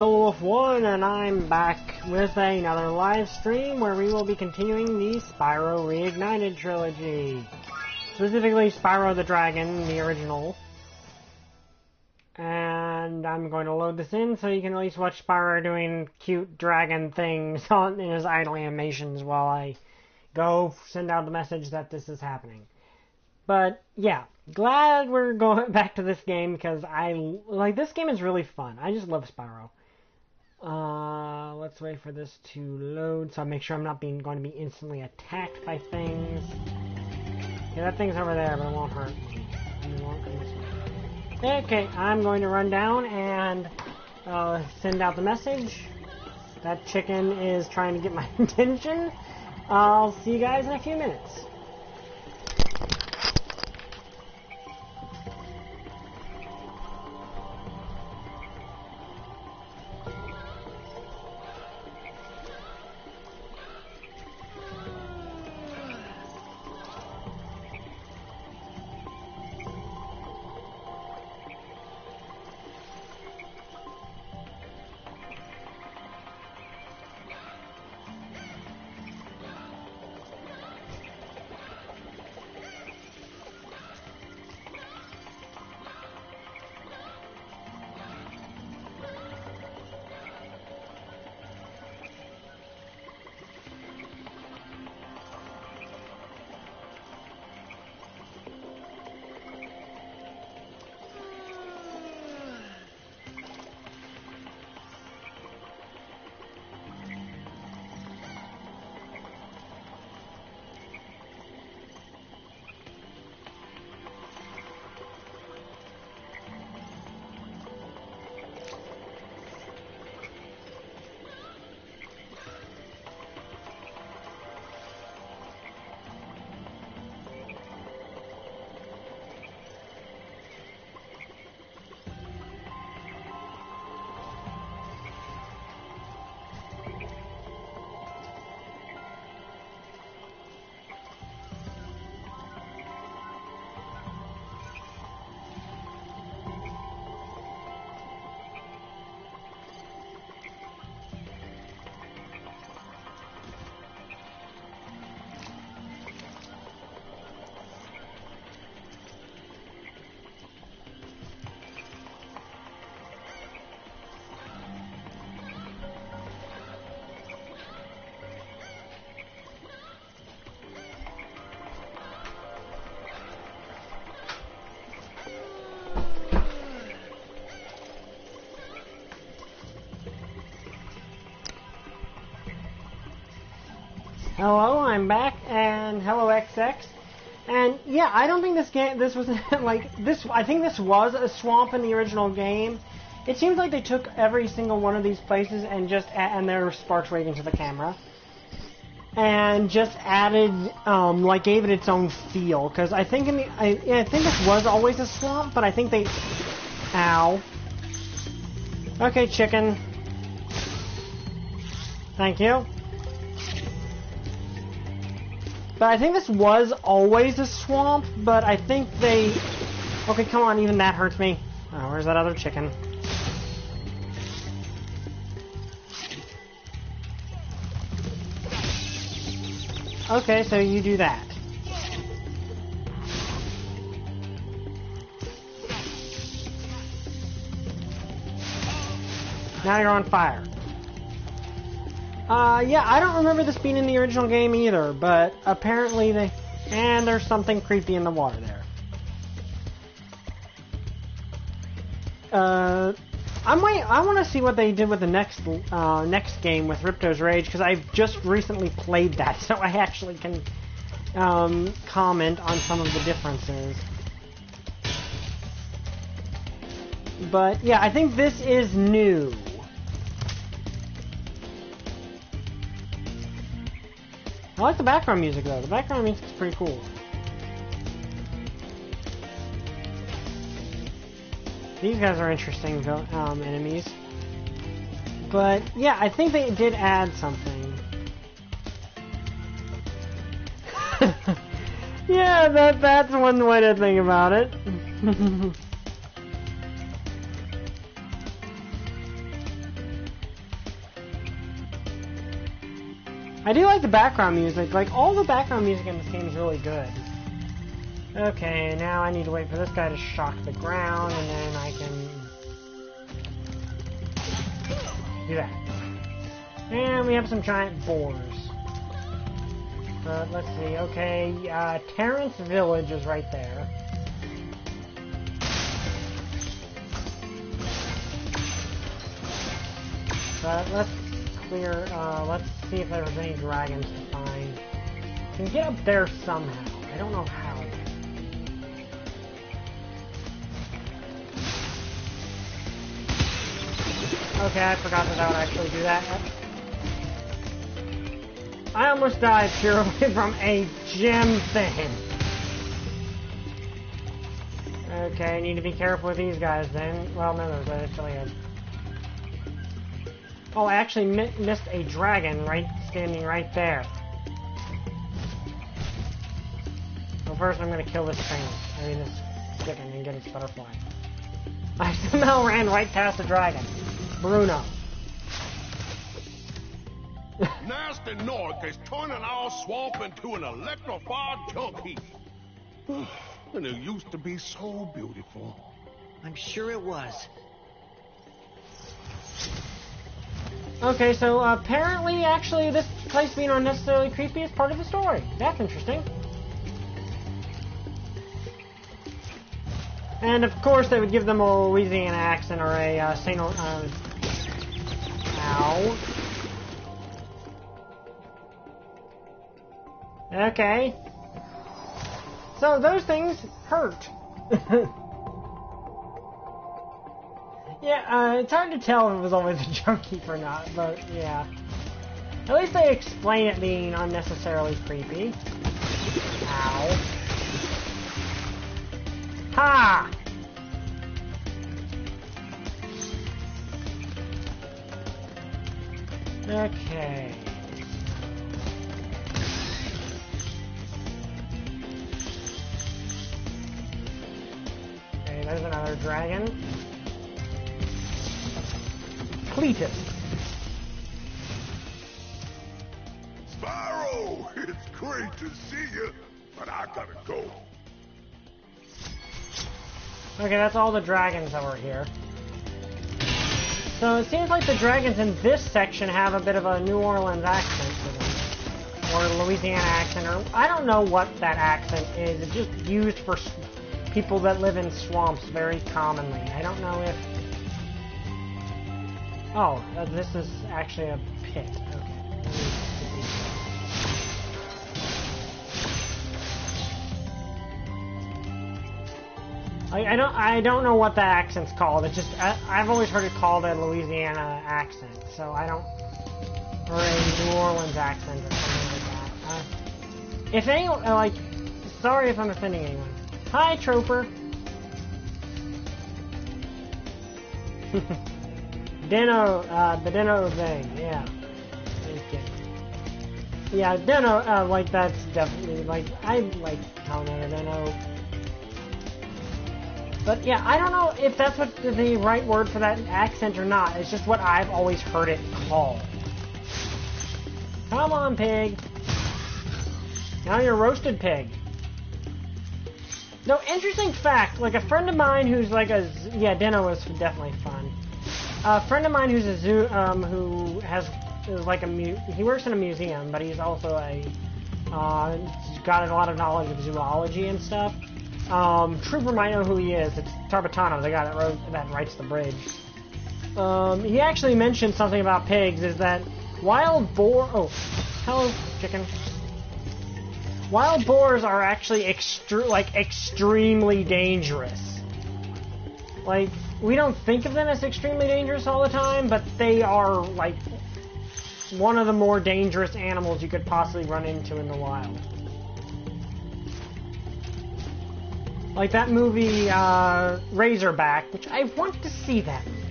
Wolf1, and I'm back with another live stream where we will be continuing the Spyro Reignited trilogy. Specifically Spyro the Dragon, the original. And I'm going to load this in so you can at least watch Spyro doing cute dragon things in his idle animations while I go send out the message that this is happening. But yeah, glad we're going back to this game because this game is really fun. I just love Spyro. Let's wait for this to load so I make sure I'm not going to be instantly attacked by things. Yeah, that thing's over there, but it won't hurt me. Okay, I'm going to run down and send out the message. That chicken is trying to get my attention. I'll see you guys in a few minutes. Hello, I'm back, and hello XX. And yeah, I don't think this was like this. I think this was a swamp in the original game. It seems like they took every single one of these places and and there were sparks waving to the camera, and just added gave it its own feel. Because I think I think this was always a swamp, but I think they. Ow. Okay, chicken. Thank you. But I think this was always a swamp, but I think they... Okay, come on, even that hurts me. Oh, where's that other chicken? Okay, so you do that. Now you're on fire. Yeah, I don't remember this being in the original game either, but apparently they... And there's something creepy in the water there. I want to see what they did with the next game with Ripto's Rage, because I've just recently played that, so I actually can comment on some of the differences. But yeah, I think this is new. I like the background music though. The background music is pretty cool. These guys are interesting enemies. But yeah, I think they did add something. Yeah, that's one way to think about it. I do like the background music. Like, all the background music in this game is really good. Okay, now I need to wait for this guy to shock the ground, and then I can do that. And we have some giant boars. Let's see, okay, Terrence Village is right there. Let's clear, let's see if there's any dragons to find. Can get up there somehow. I don't know how yet. Okay, I forgot that I would actually do that. I almost died purely from a gem thing. Okay, I need to be careful with these guys then. Well, no, there's actually a... Oh, I actually missed a dragon standing right there. Well, first I'm going to kill this thing. I mean, this chicken and get its butterfly. I somehow ran right past the dragon. Bruno. Nasty Gnorc is turning our swamp into an electrified junk heap. And it used to be so beautiful. I'm sure it was. Okay, so apparently, actually, this place being unnecessarily creepy is part of the story. That's interesting. And of course, they would give them a Louisiana accent or a St. Ow. Okay. So those things hurt. Yeah, it's hard to tell if it was always a junk heap or not, but yeah. At least they explain it being unnecessarily creepy. Ow. Ha! Okay. Okay, there's another dragon. Cletus. Spyro, it's great to see you, but I gotta go. Okay, that's all the dragons that were here. So it seems like the dragons in this section have a bit of a New Orleans accent to them. Or Louisiana accent, or I don't know what that accent is. It's just used for people that live in swamps very commonly. I don't know if... Oh, this is actually a pit. Okay. I don't know what that accent's called. It's just I've always heard it called a Louisiana accent, so I don't, or a New Orleans accent or something like that. If anyone like, sorry if I'm offending anyone. Hi, Trooper. Dino, the Dino thing, yeah. Okay. Yeah, Dino, like that's definitely like I like calling it a Dino. But yeah, I don't know if that's what the right word for that accent or not. It's just what I've always heard it called. Come on, pig. Now you're roasted pig. No, interesting fact, like a friend of mine who's like a... Yeah, Dino was definitely fun. A friend of mine who's a zoo... who is like a... He works in a museum, but he's also a... got a lot of knowledge of zoology and stuff. Trooper might know who he is. It's Tarbatano, the guy that writes the bridge. He actually mentioned something about pigs, is that wild boar... Oh, hello, chicken. Wild boars are actually extremely dangerous. Like, we don't think of them as extremely dangerous all the time, but they are, like, one of the more dangerous animals you could possibly run into in the wild. Like that movie, Razorback, which I want to see that movie.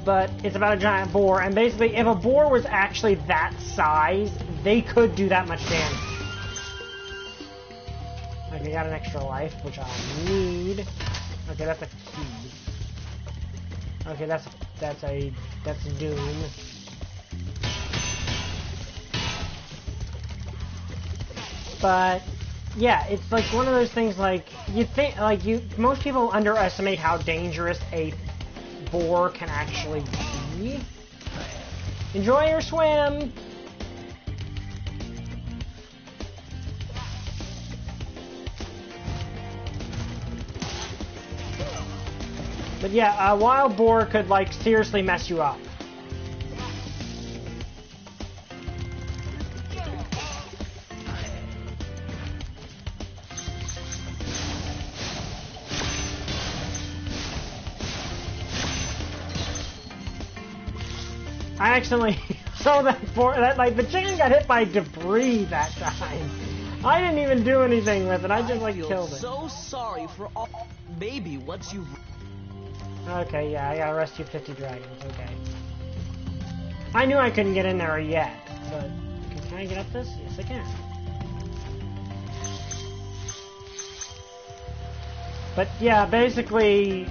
But it's about a giant boar, and basically, if a boar was actually that size, they could do that much damage. Okay, got an extra life, which I'll need. Okay, that's a key. Okay, that's Doom. But yeah, it's like one of those things. Like you think, like most people underestimate how dangerous a boar can actually be. Enjoy your swim. But yeah, a wild boar could like seriously mess you up. I accidentally saw that like the chicken got hit by debris that time. I didn't even do anything with it. I just like killed it. So sorry for all. Maybe once you. Okay, yeah, I gotta rescue 50 dragons. Okay. I knew I couldn't get in there yet, but can I get up this? Yes, I can. But yeah, basically.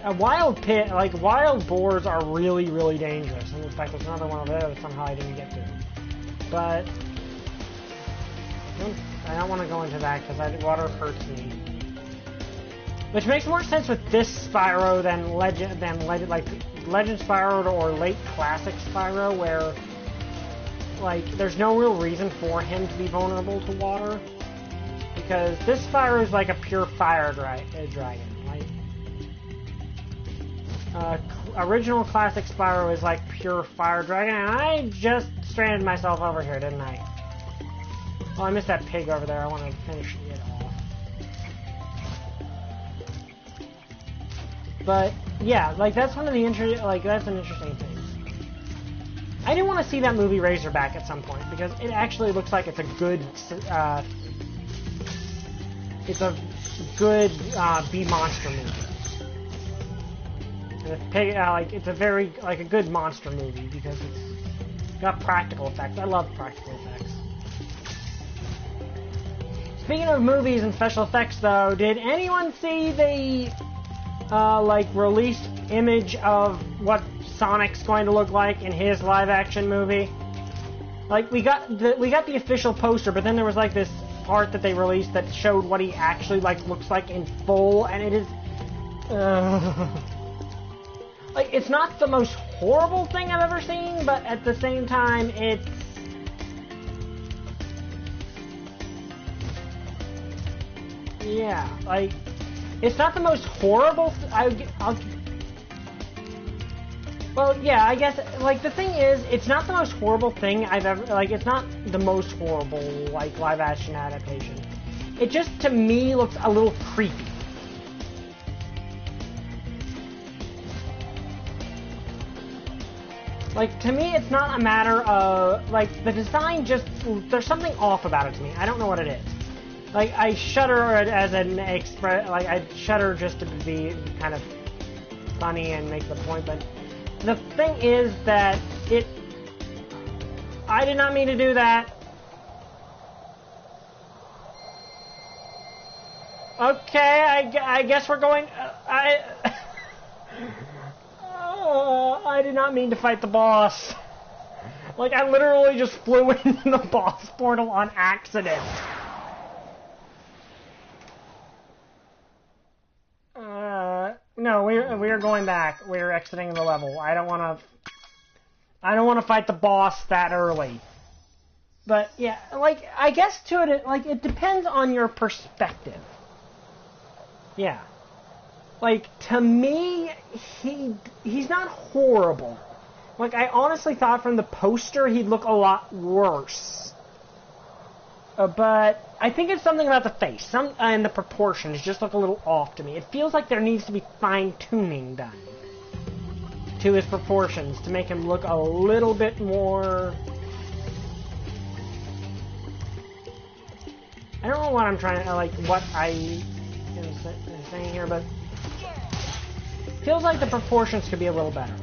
A wild pit, like wild boars are really, really dangerous. And in fact, there's another one over there that somehow I didn't get to. But I don't want to go into that because water hurts me. Which makes more sense with this Spyro than Legend Spyro or late Classic Spyro, where like there's no real reason for him to be vulnerable to water. Because this Spyro is like a pure fire dragon. Original Classic Spyro is like pure fire dragon, and I just stranded myself over here, didn't I? Oh, I missed that pig over there. I want to finish it off. But yeah, like that's one of the that's an interesting thing. I do want to see that movie Razorback at some point because it actually looks like it's a good B monster movie. It's a very a good monster movie because it's got practical effects. I love practical effects. Speaking of movies and special effects, though, did anyone see the released image of what Sonic's going to look like in his live-action movie? Like we got the official poster, but then there was like this part that they released that showed what he actually looks like in full, and it is. It's not the most horrible thing I've ever seen, but at the same time, it's... Yeah, it's not the most horrible... Well, yeah, I guess, the thing is, it's not the most horrible thing I've ever... it's not the most horrible, live-action adaptation. It just, to me, looks a little creepy. To me, it's not a matter of, the design just, there's something off about it to me. I don't know what it is. I shudder as an I shudder just to be kind of funny and make the point, but the thing is that I did not mean to do that. Okay, I guess we're going, I did not mean to fight the boss. I literally just flew into the boss portal on accident. No, we are going back. We are exiting the level. I don't want to fight the boss that early. But yeah, I guess to it, it depends on your perspective. Yeah. To me, he's not horrible. I honestly thought from the poster he'd look a lot worse. But I think it's something about the face. And the proportions just look a little off to me. It feels like there needs to be fine-tuning done to his proportions to make him look a little bit more... I don't know what I'm trying to, what I am saying here, but... feels like the proportions could be a little better.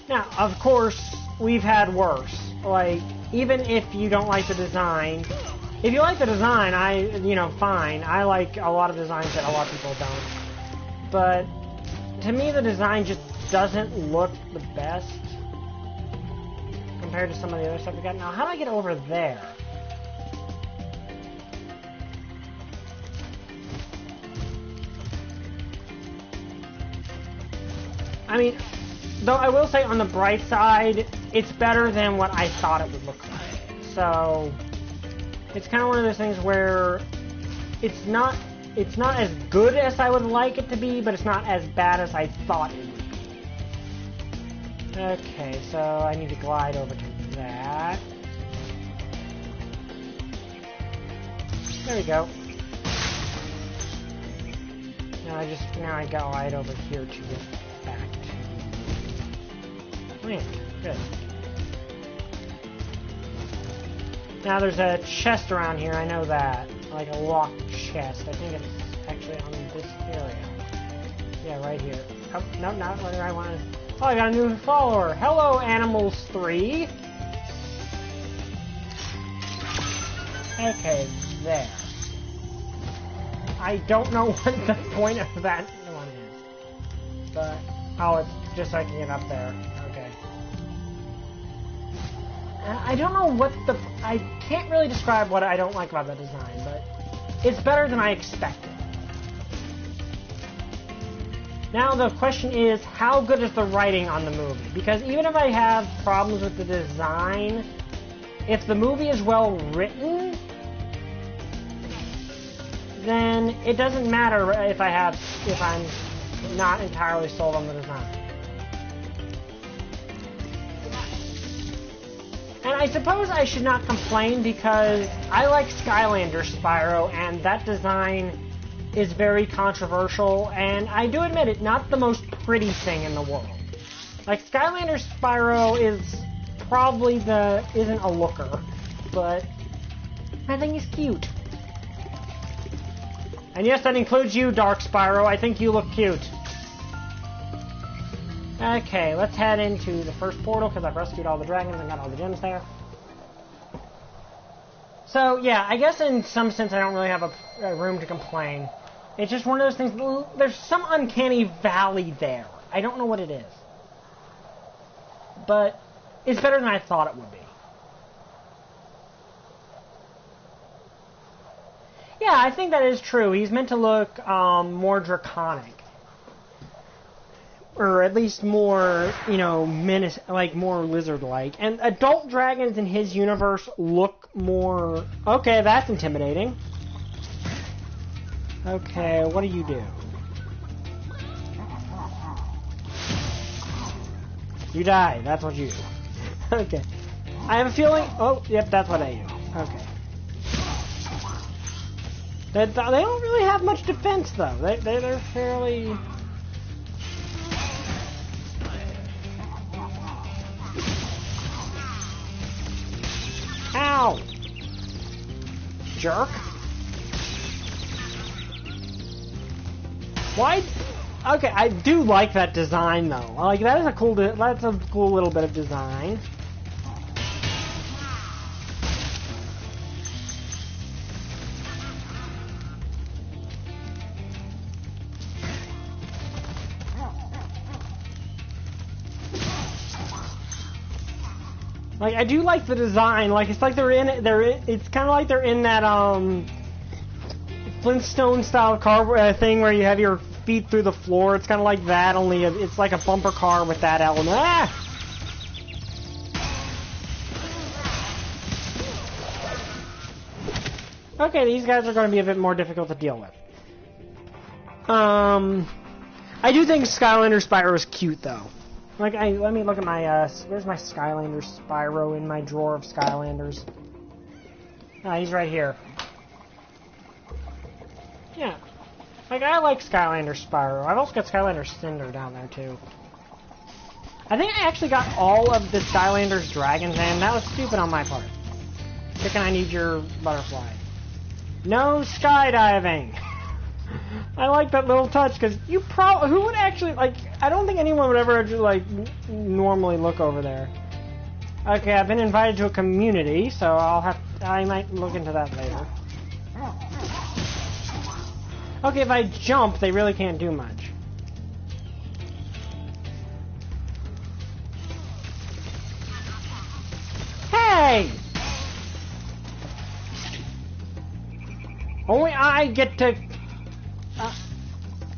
Now, of course, we've had worse. Even if you don't like the design, if you like the design, fine. I like a lot of designs that a lot of people don't. But, to me, the design just doesn't look the best compared to some of the other stuff we got. Now, how do I get over there? I mean, though I will say on the bright side, it's better than what I thought it would look like. So, it's kind of one of those things where it's not as good as I would like it to be, but it's not as bad as I thought it would be. Okay, so I need to glide over to that. There we go. Now I glide over here to get back to land. Good. Now there's a chest around here, I know that. Like a locked chest. I think it's actually on this area. Yeah, right here. Oh, no, not whether I want to... Oh, I got a new follower. Hello, Animals 3. Okay, there. I don't know what the point of that one is. But... Oh, it's just so I can get up there. Okay. I don't know what the... I can't really describe what I don't like about the design, but it's better than I expected. Now the question is, how good is the writing on the movie? Because even if I have problems with the design, if the movie is well written, then it doesn't matter if I'm not entirely sold on the design. And I suppose I should not complain because I like Skylander Spyro, and that design is very controversial, and I do admit it, not the most pretty thing in the world. Like, Skylander Spyro is probably isn't a looker, but I think he's cute. And yes, that includes you, Dark Spyro. I think you look cute. Okay, let's head into the first portal, because I've rescued all the dragons and got all the gems there. So, yeah, I guess in some sense I don't really have a room to complain. It's just one of those things, there's some uncanny valley there. I don't know what it is. But it's better than I thought it would be. Yeah, I think that is true. He's meant to look more draconic. Or at least more, menace, like more lizard-like. And adult dragons in his universe look more... Okay, that's intimidating. Okay, what do you do? You die, that's what you do. Okay. I have a feeling... Oh, yep, that's what I do. Okay. They don't really have much defense, though. They're fairly... Ow! Jerk. Why? Okay, I do like that design though. Like that's a cool little bit of design. Like I do like the design. Like it's like it's kind of like they're in that Flintstone style car thing where you have your feet through the floor. It's kind of like that, only it's like a bumper car with that element. Ah! Okay, these guys are going to be a bit more difficult to deal with. I do think Skylander Spyro is cute though. Like, let me look at my, where's my Skylander Spyro in my drawer of Skylanders? Ah, he's right here. Yeah. Like, I like Skylander Spyro. I've also got Skylander Cinder down there, too. I think I actually got all of the Skylander's dragons in. That was stupid on my part. Chicken, I need your butterfly. No skydiving! I like that little touch, because who would actually, like, I don't think anyone would ever, like, normally look over there. Okay, I've been invited to a community, so I might look into that later. Okay, if I jump, they really can't do much. away! Only I get to...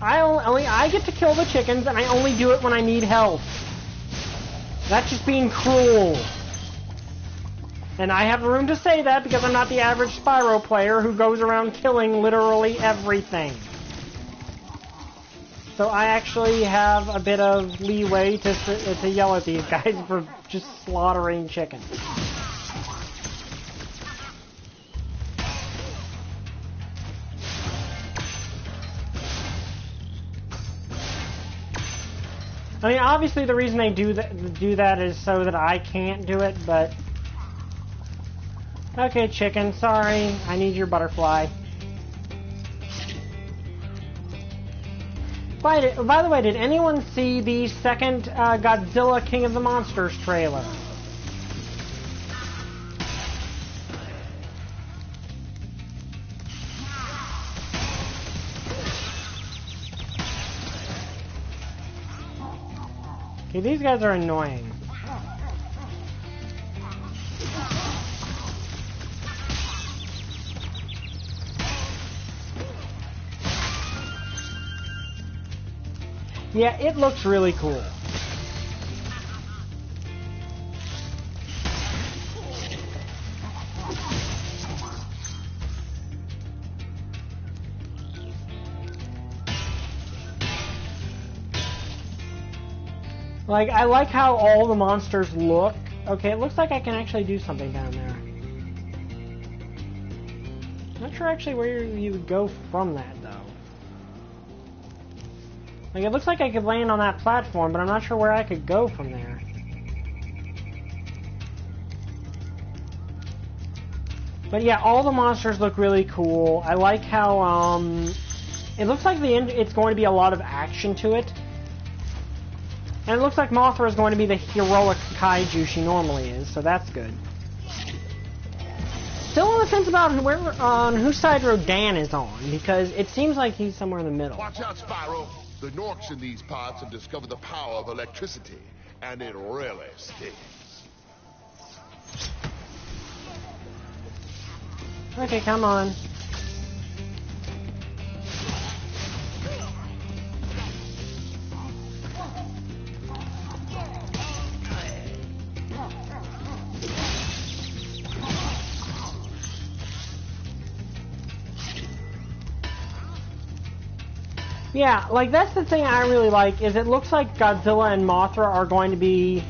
only I get to kill the chickens, and I only do it when I need help. That's just being cruel. And I have the room to say that because I'm not the average Spyro player who goes around killing literally everything. So I actually have a bit of leeway to yell at these guys for just slaughtering chickens. I mean, obviously the reason they do that is so that I can't do it, but... Okay, chicken, sorry. I need your butterfly. By the way, did anyone see the second Godzilla King of the Monsters trailer? Okay, these guys are annoying. Yeah, it looks really cool. Like, I like how all the monsters look. Okay, it looks like I can actually do something down there. Not sure actually where you would go from that, though. Like, it looks like I could land on that platform, but I'm not sure where I could go from there. But yeah, all the monsters look really cool. I like how, it looks like it's going to be a lot of action to it. And it looks like Mothra is going to be the heroic kaiju she normally is, so that's good. Still on the fence about on whose side Rodan is on, because it seems like he's somewhere in the middle. Watch out, Spyro. The Gnorcs in these parts have discovered the power of electricity, and it really stings. Okay, come on. Yeah, like, that's the thing I really like, is it looks like Godzilla and Mothra are going to be,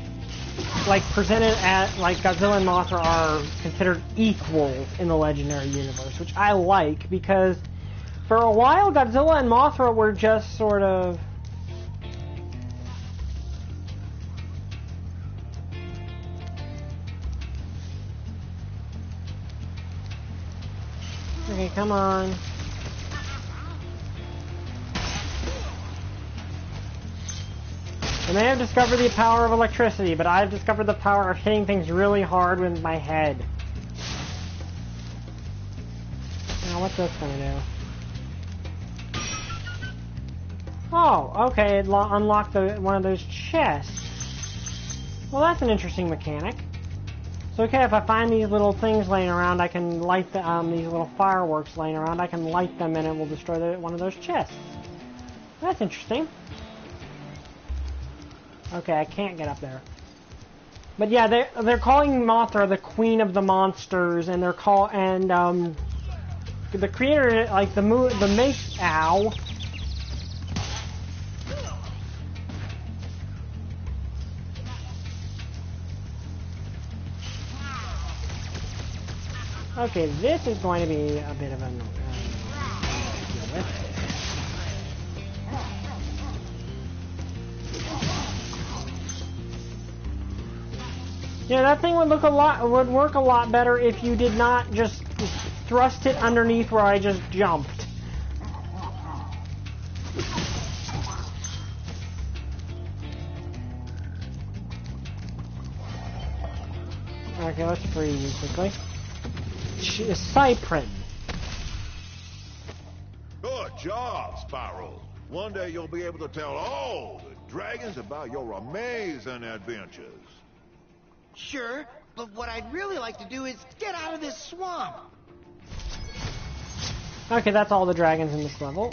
like, presented at, like, Godzilla and Mothra are considered equals in the Legendary Universe, which I like, because for a while, Godzilla and Mothra were just sort of... Okay, come on. I may have discovered the power of electricity, but I've discovered the power of hitting things really hard with my head. Now, what's this gonna do? Oh, okay, it unlocked one of those chests. Well, that's an interesting mechanic. So, okay, if I find these little things laying around, I can light these little fireworks laying around, I can light them and it will destroy one of those chests. That's interesting. Okay, I can't get up there. But yeah, they're calling Mothra the Queen of the Monsters, and they're the creator, like the make ow. Okay, this is going to be a bit of a yeah, that thing would work a lot better if you did not just thrust it underneath where I just jumped. Okay, let's free you quickly. Cyprin. Good job, Spyro. One day you'll be able to tell all the dragons about your amazing adventures. Sure, But what I'd really like to do is get out of this swamp. Okay, that's all the dragons in this level.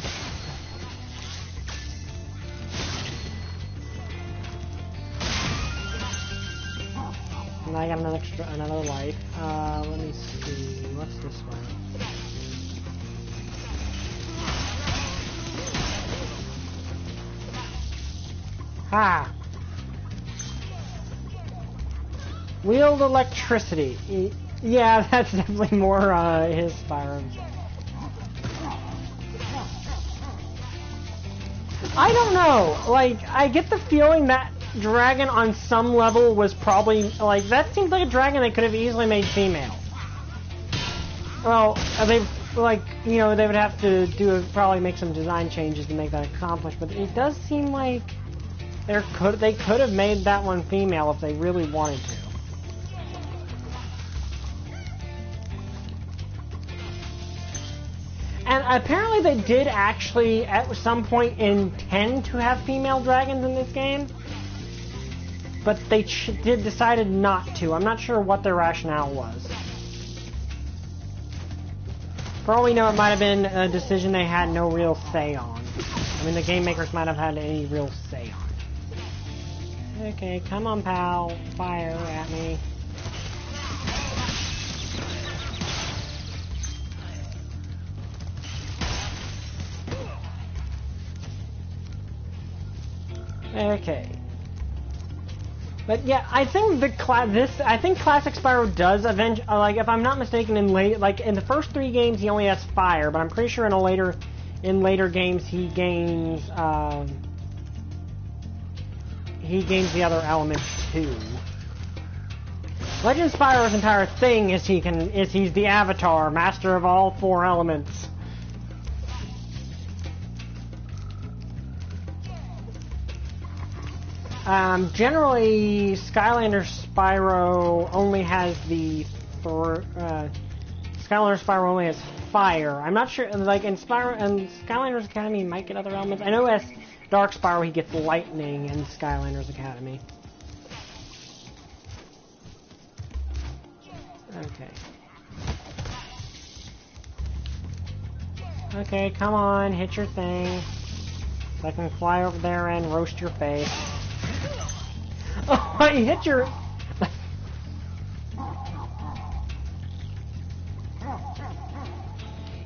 And I got another life. Let me see. What's this one? Ha! Wield electricity. Yeah, that's definitely more his Spyro. I don't know. Like, I get the feeling that dragon on some level was probably like that seems like a dragon they could have easily made female. Well, they like they would have to probably make some design changes to make that accomplished. But it does seem like they could have made that one female if they really wanted to. And apparently they did actually, at some point, intend to have female dragons in this game. But they decided not to. I'm not sure what their rationale was. For all we know, it might have been a decision they had no real say on. I mean, the game makers might have had any real say on it. Okay, come on, pal. Fire at me. Okay. But yeah, I think I think Classic Spyro does like if I'm not mistaken in the first 3 games he only has fire, but I'm pretty sure in later games he gains the other elements too. Legend Spyro's entire thing is he's the Avatar, master of all 4 elements. Generally, Skylander Spyro only has Skylander Spyro only has fire. I'm not sure, like in Skylander's Academy he might get other elements. I know as Dark Spyro he gets lightning in Skylander's Academy. Okay. Okay, come on, hit your thing. So I can fly over there and roast your face. Oh, you hit your...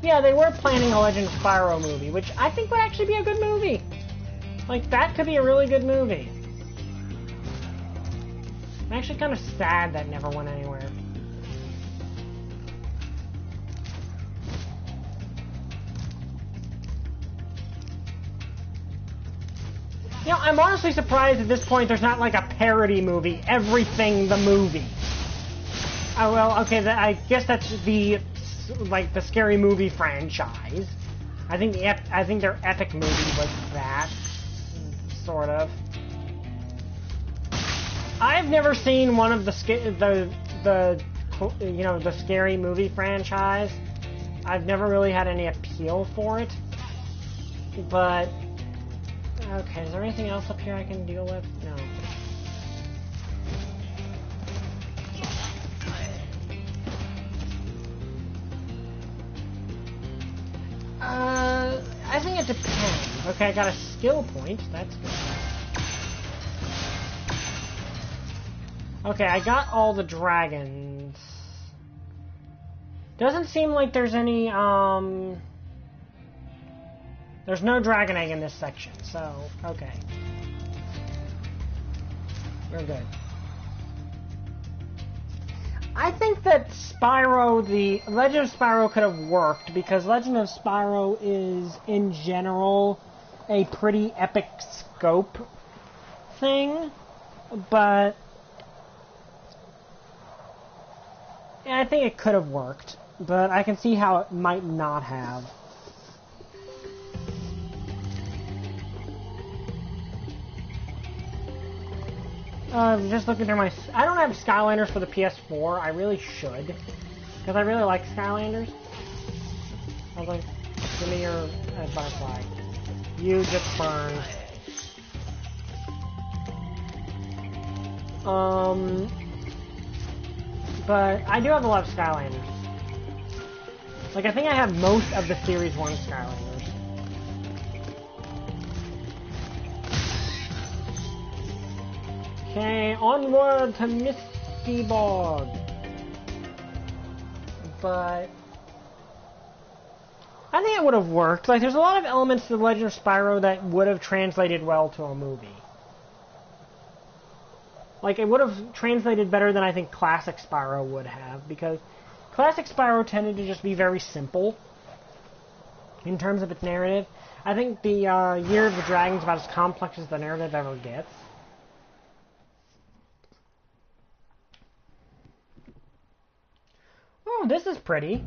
Yeah, they were planning a Legend of Spyro movie, which I think would actually be a good movie. Like, that could be a really good movie. I'm actually kind of sad that never went anywhere. You know, I'm honestly surprised at this point there's not like a parody movie, Everything the Movie. Oh, well, okay, I guess that's the Scary Movie franchise. I think their Epic movie was that, sort of. I've never seen one of the Scary Movie franchise. I've never really had any appeal for it, but. Okay, is there anything else up here I can deal with? No. I think it depends. Okay, I got a skill point. That's good. Okay, I got all the dragons. Doesn't seem like there's any, There's no dragon egg in this section, so, okay. We're good. I think that the Legend of Spyro could have worked, because Legend of Spyro is, in general, a pretty epic scope thing, but yeah, I think it could have worked, but I can see how it might not have. Just looking through I don't have Skylanders for the PS4. I really should. Because I really like Skylanders. I was like, give me your butterfly. You just burn. But I do have a lot of Skylanders. Like, I think I have most of the Series 1 Skylanders. Okay, onward to Misty Bog. But I think it would have worked. Like, there's a lot of elements to The Legend of Spyro that would have translated well to a movie. Like, it would have translated better than I think Classic Spyro would have, because Classic Spyro tended to just be very simple in terms of its narrative. I think the Year of the Dragon is about as complex as the narrative ever gets. Oh, this is pretty.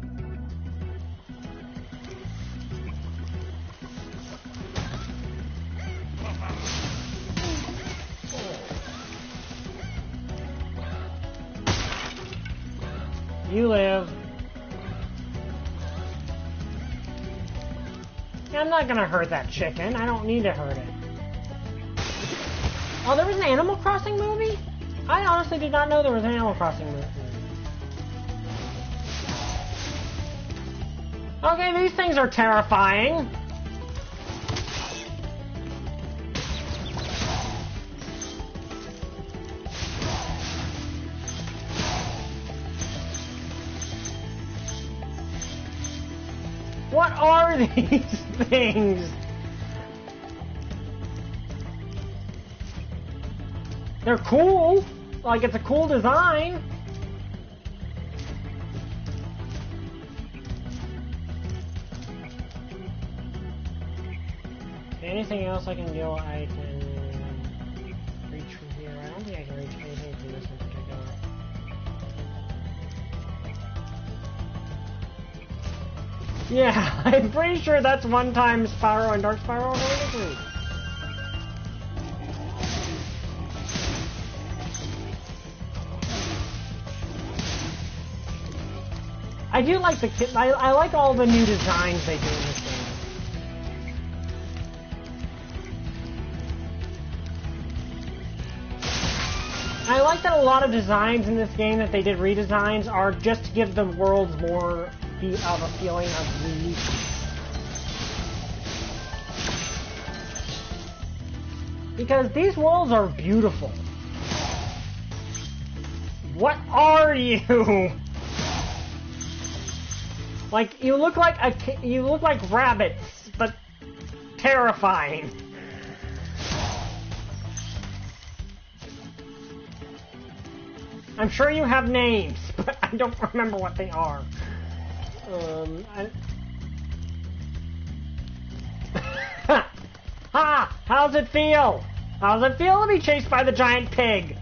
You live. I'm not gonna hurt that chicken. I don't need to hurt it. Oh, there was an Animal Crossing movie? I honestly did not know there was an Animal Crossing movie. Okay, these things are terrifying. What are these things? They're cool. Like, it's a cool design. Anything else I can do? I can reach from here. I don't think I can reach anything from this in particular. Yeah, I'm pretty sure that's one time Spyro and Dark Spyro are going to agree. I do like the kit. I like all the new designs they do in this game. I like that a lot of designs in this game that they did redesigns are just to give the worlds more of a feeling of uniqueness. Because these worlds are beautiful. What are you? Like, you look like rabbits, but terrifying. I'm sure you have names, but I don't remember what they are. Ha! How's it feel? How's it feel to be chased by the giant pig?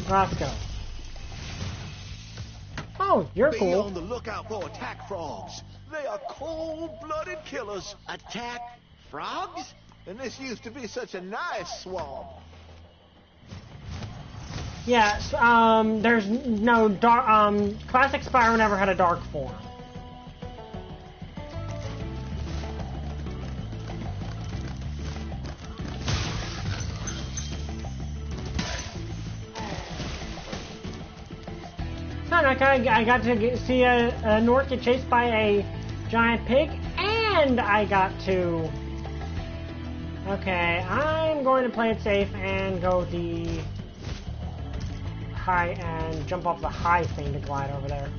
Roscoe. Oh, you're cool. Be on the lookout for attack frogs. They are cold-blooded killers. Attack frogs? And this used to be such a nice swamp. Yes, there's no dark, Classic Spyro never had a dark form. I got to see a Gnorc get chased by a giant pig, and I got to... Okay, I'm going to play it safe and go the high and jump off the high thing to glide over there.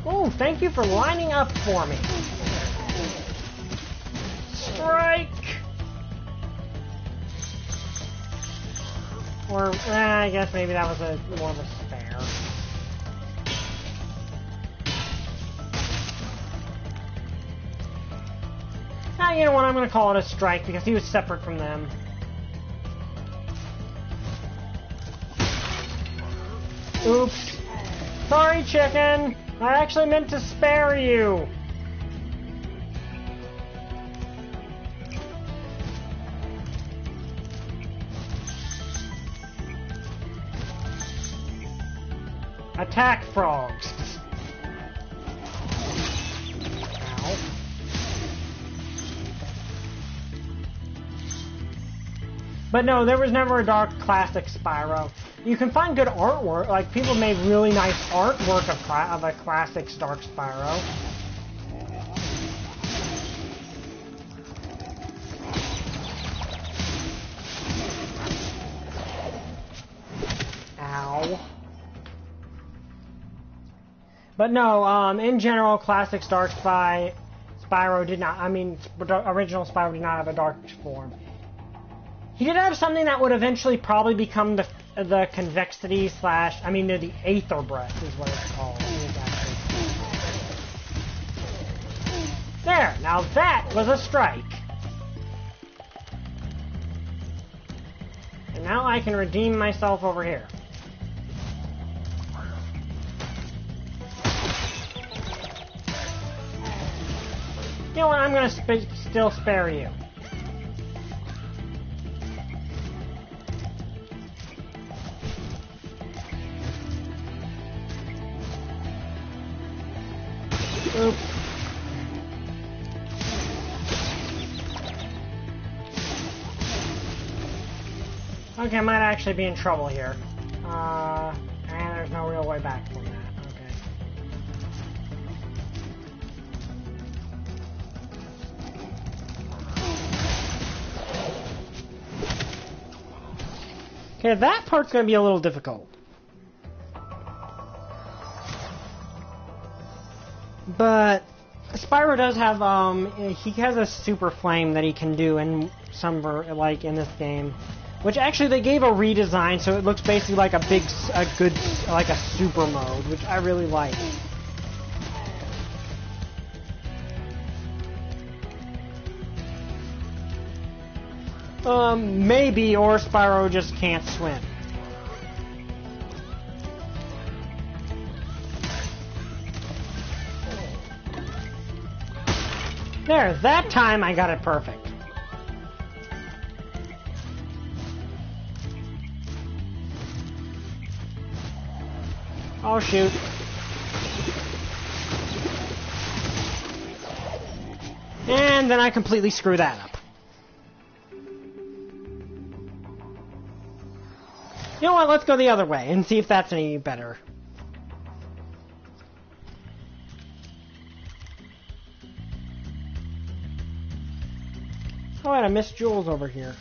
Oh, thank you for lining up for me. Strike! Or, I guess maybe that was more of a spare. You know what, I'm going to call it a strike because he was separate from them. Oops. Sorry, chicken. I actually meant to spare you. Attack frogs. But no, there was never a dark classic Spyro. You can find good artwork, like people made really nice artwork of a classic dark Spyro. Ow. But no, in general, classic Dark Spyro did not, original Spyro did not have a dark form. He did have something that would eventually probably become the convexity slash, the aether breath is what it's called. There, now that was a strike. And now I can redeem myself over here. You know what, I'm going to still spare you. Oops. Okay, I might actually be in trouble here. And there's no real way back from that. Okay, that part's going to be a little difficult. But Spyro does have, he has a super flame that he can do in in this game. Which actually they gave a redesign, so it looks basically like a super mode, which I really like. Maybe, or Spyro just can't swim. There, that time I got it perfect. Oh shoot. And then I completely screw that up. You know what, let's go the other way and see if that's any better. Oh, and I missed Jules over here.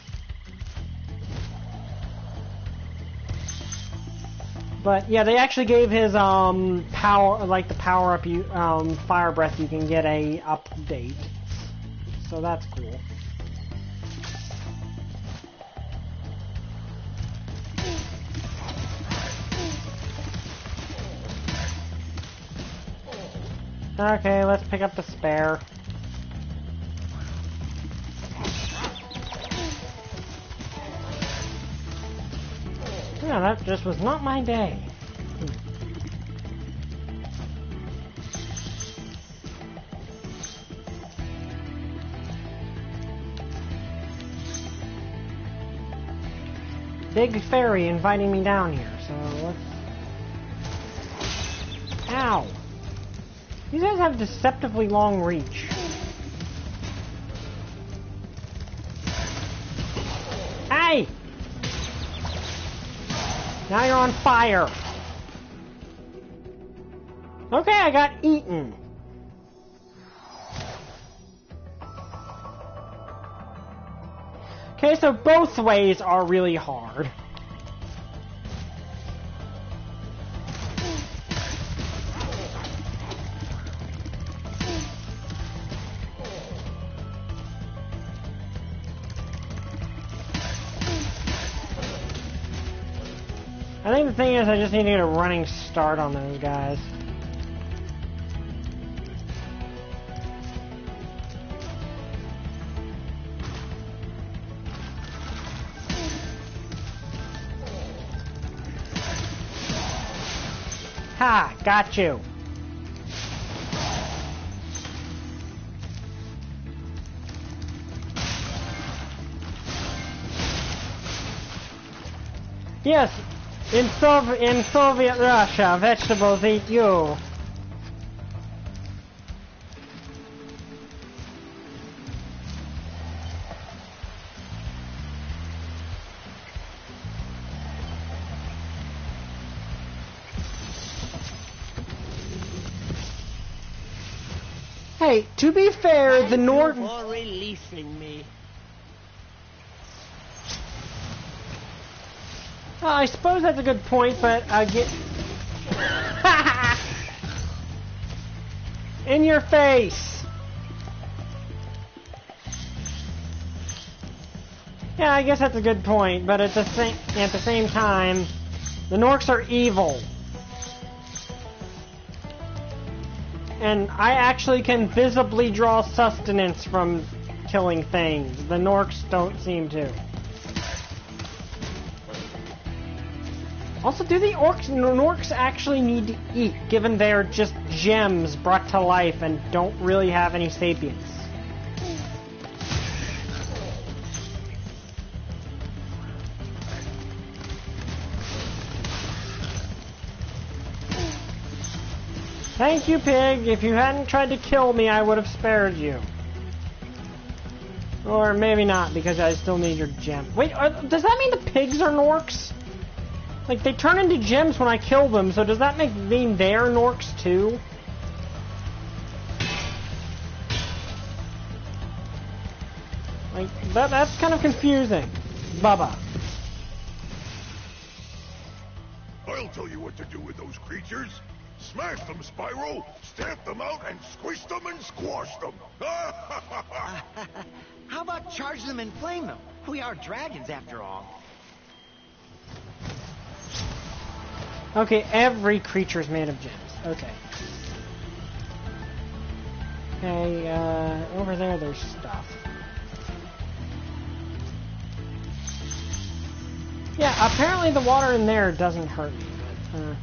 But yeah, they actually gave his power, like the power up fire breath, you can get a update. So that's cool. Okay, let's pick up the spare. Yeah, that just was not my day. Big fairy inviting me down here, so let's... Ow! These guys have deceptively long reach. Hey! Now you're on fire. Okay, I got eaten. Okay, so both ways are really hard. I think the thing is I just need to get a running start on those guys. Ha! Got you! Yes! In Soviet Russia, vegetables eat you. Hey, to be fair, the Gnorc... for releasing me. I suppose that's a good point, but I get... In your face! Yeah, I guess that's a good point, but at the same time, the Gnorcs are evil. And I actually can visibly draw sustenance from killing things. The Gnorcs don't seem to. Also, do the Gnorcs actually need to eat, given they're just gems brought to life and don't really have any sapience? Thank you, pig. If you hadn't tried to kill me, I would have spared you. Or maybe not, because I still need your gem. Wait, does that mean the pigs are Gnorcs? Like, they turn into gems when I kill them, so does that mean they're Gnorcs too? Like, that's kind of confusing. Bubba. I'll tell you what to do with those creatures. Smash them, Spyro! Stamp them out and squish them and squash them! How about charge them and flame them? We are dragons, after all. Okay, every creature's made of gems. Okay. Okay, over there there's stuff. Yeah, apparently the water in there doesn't hurt me, but,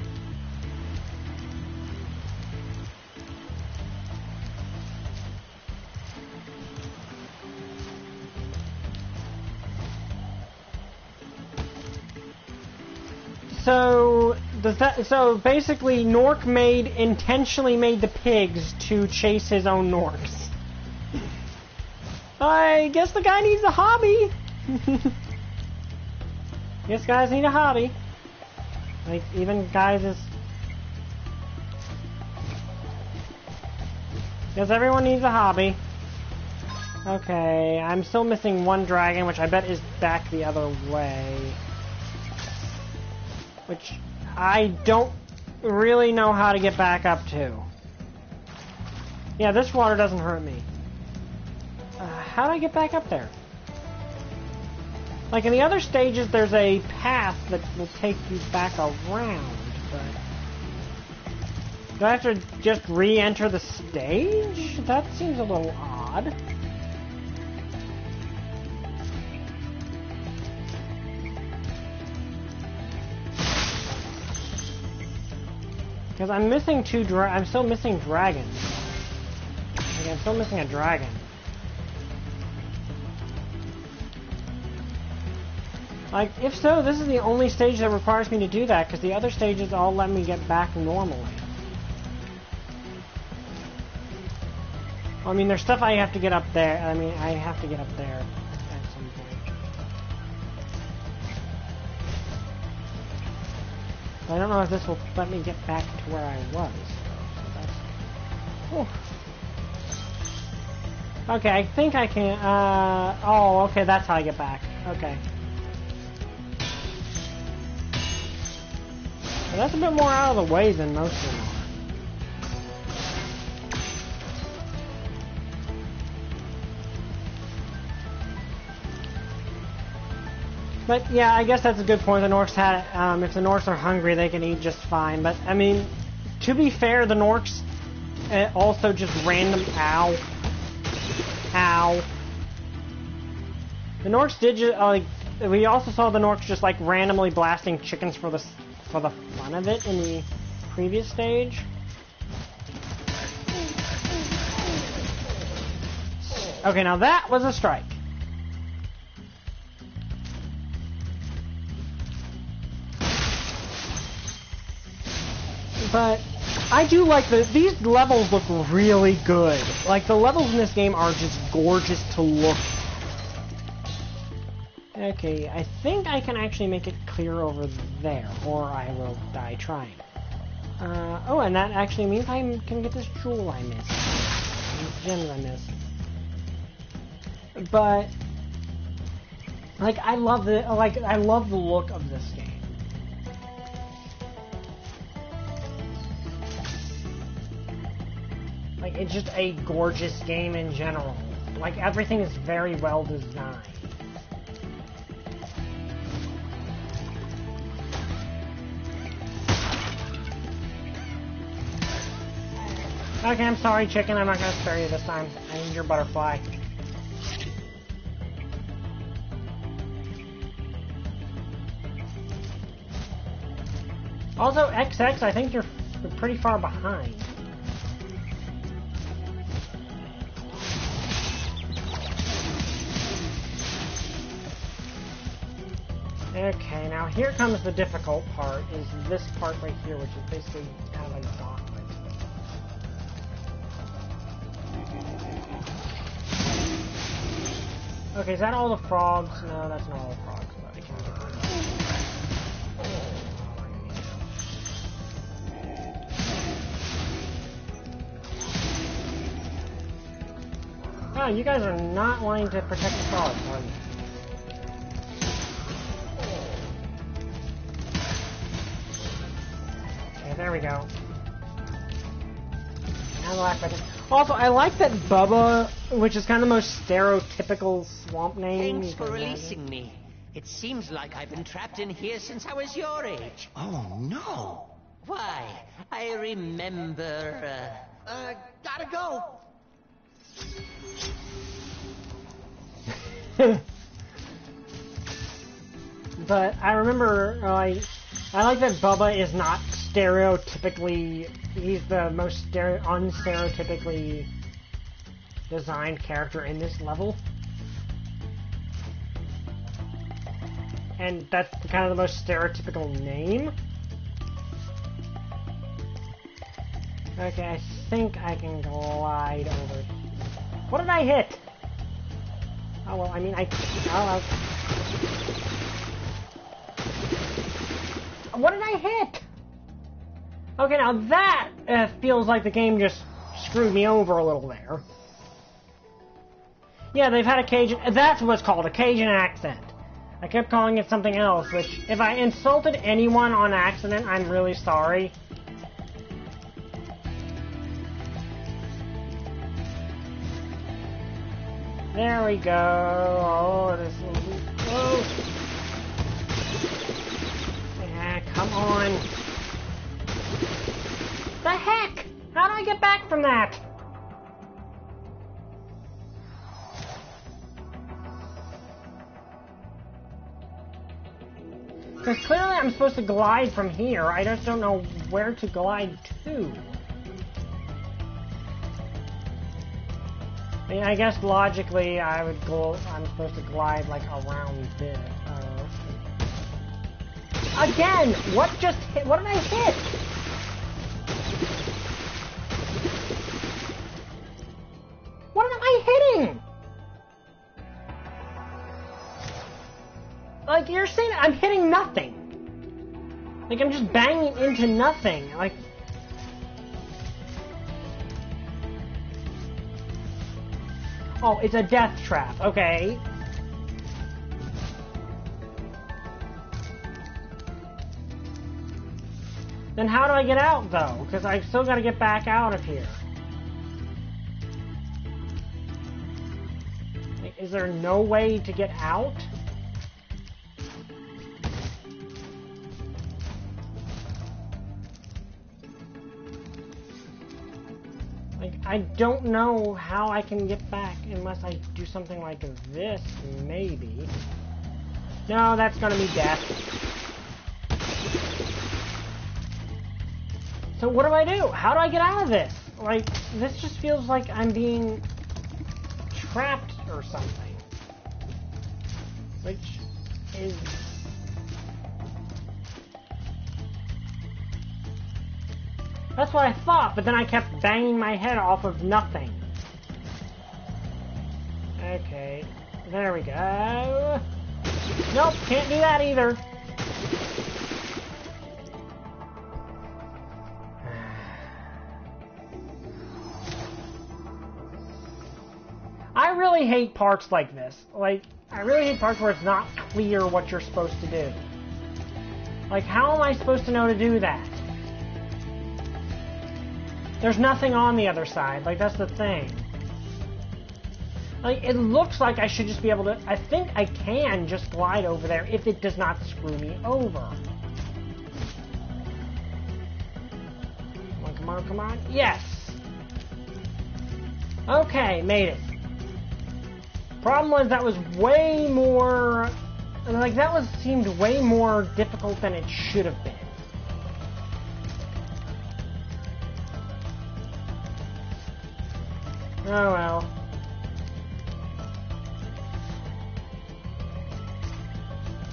So basically, Gnorc intentionally made the pigs to chase his own Gnorcs. I guess the guy needs a hobby. Guess guys need a hobby. Like, even guys is... Guess everyone needs a hobby. Okay, I'm still missing one dragon, which I bet is back the other way. Which I don't really know how to get back up to. Yeah, this water doesn't hurt me. How do I get back up there? Like in the other stages, there's a path that will take you back around, but... Do I have to just re-enter the stage? That seems a little odd. Because I'm missing I'm still missing dragons. Like, I'm still missing a dragon. Like, if so, this is the only stage that requires me to do that, because the other stages all let me get back normally. I mean, there's stuff I have to get up there. I mean, I have to get up there at some point. I don't know if this will let me get back to where I was. So that's... Okay, I think I can... oh, okay, that's how I get back. Okay. Well, that's a bit more out of the way than most of them are. But yeah, I guess that's a good point. The Gnorcs had it. If the Gnorcs are hungry, they can eat just fine. But I mean, to be fair, the Gnorcs also just random. Ow. The Gnorcs did just like. We also saw the Gnorcs just like randomly blasting chickens for the fun of it in the previous stage. Okay, now that was a strike. But I do like these levels look really good. Like, the levels in this game are just gorgeous to look at. Okay, I think I can actually make it clear over there, or I will die trying. Oh, and that actually means I can get this jewel I missed. gems I missed. But like I love the look of this game. Like it's just a gorgeous game in general. Like everything is very well designed. Okay, I'm sorry, chicken. I'm not gonna spare you this time. I need your butterfly. Also, XX, I think you're pretty far behind. Okay, now here comes the difficult part, is this part right here, which is basically kind of like a gauntlet. Okay, is that all the frogs? No, that's not all the frogs, but I can't get rid of them. Oh, you guys are not wanting to protect the frogs, are you? Okay, there we go. Now the last second. Also, I like that Bubba, which is kind of the most stereotypical swamp name. Thanks for releasing me. It seems like I've been trapped in here since I was your age. Oh, no. Why, I remember, Gotta go. But I remember, I like that Bubba is not stereotypically, he's the most unstereotypically designed character in this level. And that's kind of the most stereotypical name. Okay, I think I can glide over. What did I hit? Oh, well, I mean, what did I hit? Okay, now that feels like the game just screwed me over a little there. Yeah, they've had a Cajun... That's what's called, a Cajun accent. I kept calling it something else, which, if I insulted anyone on accident, I'm really sorry. There we go. Oh, this will be close. Yeah, come on. The heck? How do I get back from that? Because clearly I'm supposed to glide from here. I just don't know where to glide to. I mean, I guess logically I'm supposed to glide like around this. Again! What just hit? What did I hit? What am I hitting? Like, you're saying I'm hitting nothing. Like, I'm just banging into nothing. Like... Oh, it's a death trap. Okay. Then how do I get out, though? Because I've still got to get back out of here. Like, is there no way to get out? Like, I don't know how I can get back unless I do something like this, maybe. No, that's gonna be death. So what do I do? How do I get out of this? Like, this just feels like I'm being trapped or something. Which is... That's what I thought, but then I kept banging my head off of nothing. Okay, there we go. Nope, can't do that either. really hate parts like this. Like, I really hate parts where it's not clear what you're supposed to do. Like, how am I supposed to know to do that? There's nothing on the other side. Like, that's the thing. Like, it looks like I should just be able to... I think I can just glide over there if it does not screw me over. Come on, come on, come on. Yes! Okay, made it. Problem was that was way more... Like, seemed way more difficult than it should have been. Oh well.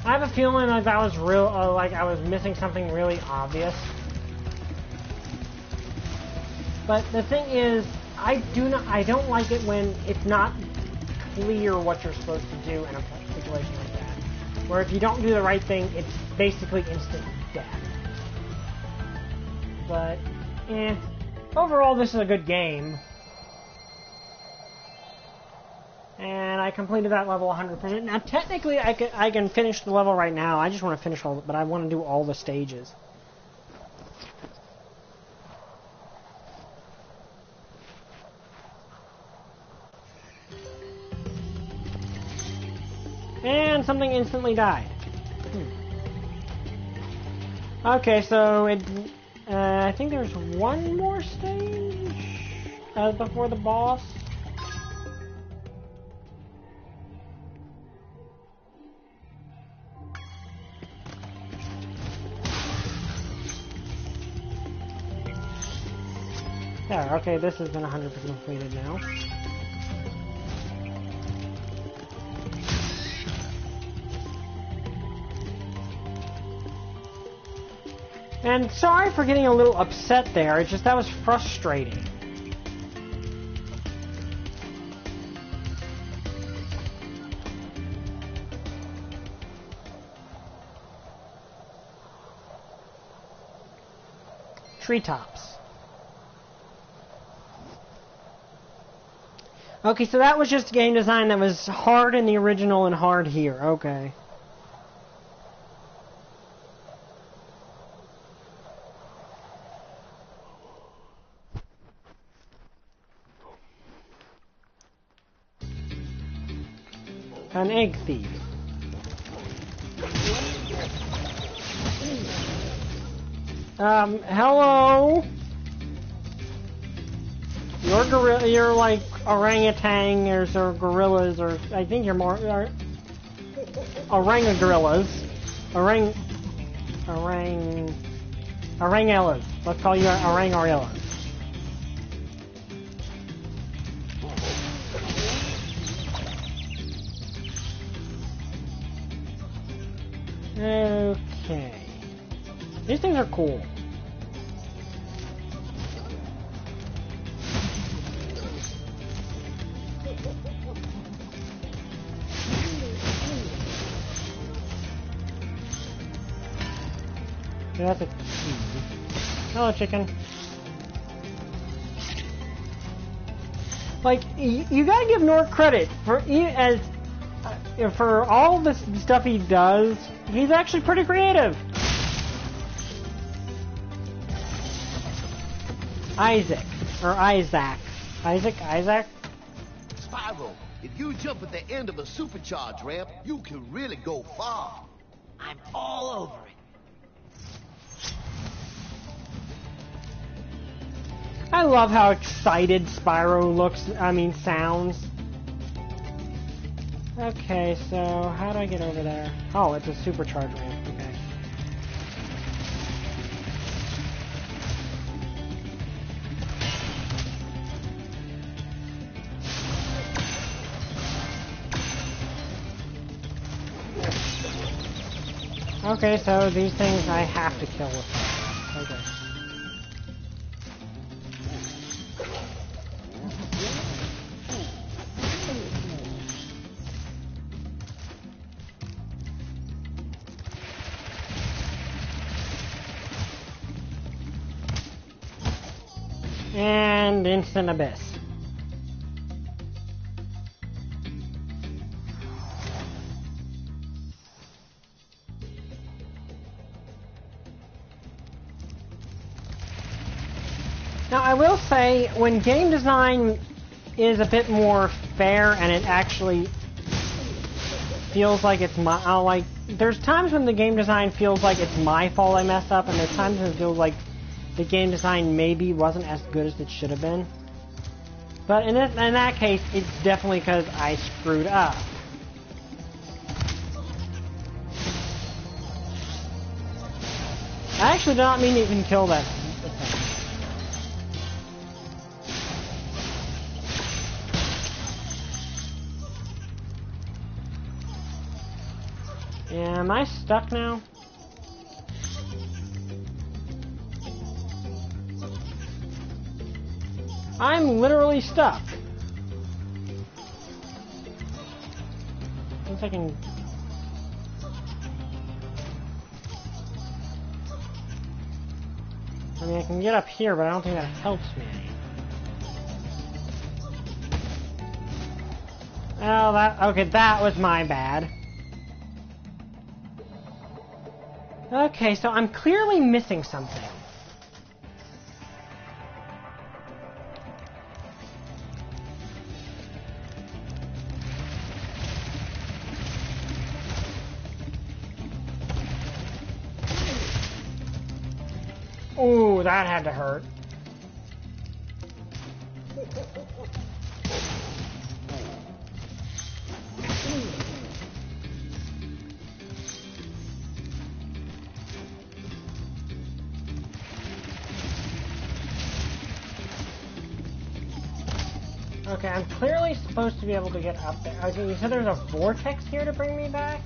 I have a feeling like that was real, like I was missing something really obvious. But the thing is, I don't like it when it's not clear what you're supposed to do in a situation like that. Where if you don't do the right thing, it's basically instant death. But, overall this is a good game. And I completed that level 100%. Now, technically, I can finish the level right now. I just want to finish all, but I want to do all the stages. And something instantly died. Okay, so I think there's one more stage before the boss. There, okay, this has been 100% completed now. And sorry for getting a little upset there, it's just that was frustrating. Treetops. Okay, so that was just game design that was hard in the original and hard here. Okay. An egg thief. Hello? You're like orangutans or gorillas, or I think you're more orangorillas. Orangellas. Let's call you orangorillas. Okay. These things are cool. Yeah, that's a key. Hello, chicken. Like, you gotta give Gnorc credit for all the stuff he does. He's actually pretty creative. Isaac. Spyro, if you jump at the end of a supercharge ramp, you can really go far. I'm all over it. I love how excited Spyro sounds. Okay, so how do I get over there? Oh, it's a supercharge ramp. Okay. Okay, so these things I have to kill with them. Okay. And instant abyss. Now, I will say, when game design is a bit more fair and it actually feels like it's my... there's times when the game design feels like it's my fault I messed up, and there's times when it feels like the game design maybe wasn't as good as it should have been. But in that case, it's definitely because I screwed up. I actually did not mean to even kill that thing. Yeah, am I stuck now? I'm literally stuck. Once I can... I mean, I can get up here, but I don't think that helps me any. Oh, okay, that was my bad. Okay, so I'm clearly missing something. Ooh, that had to hurt. Okay, I'm clearly supposed to be able to get up there. Okay, you said there's a vortex here to bring me back?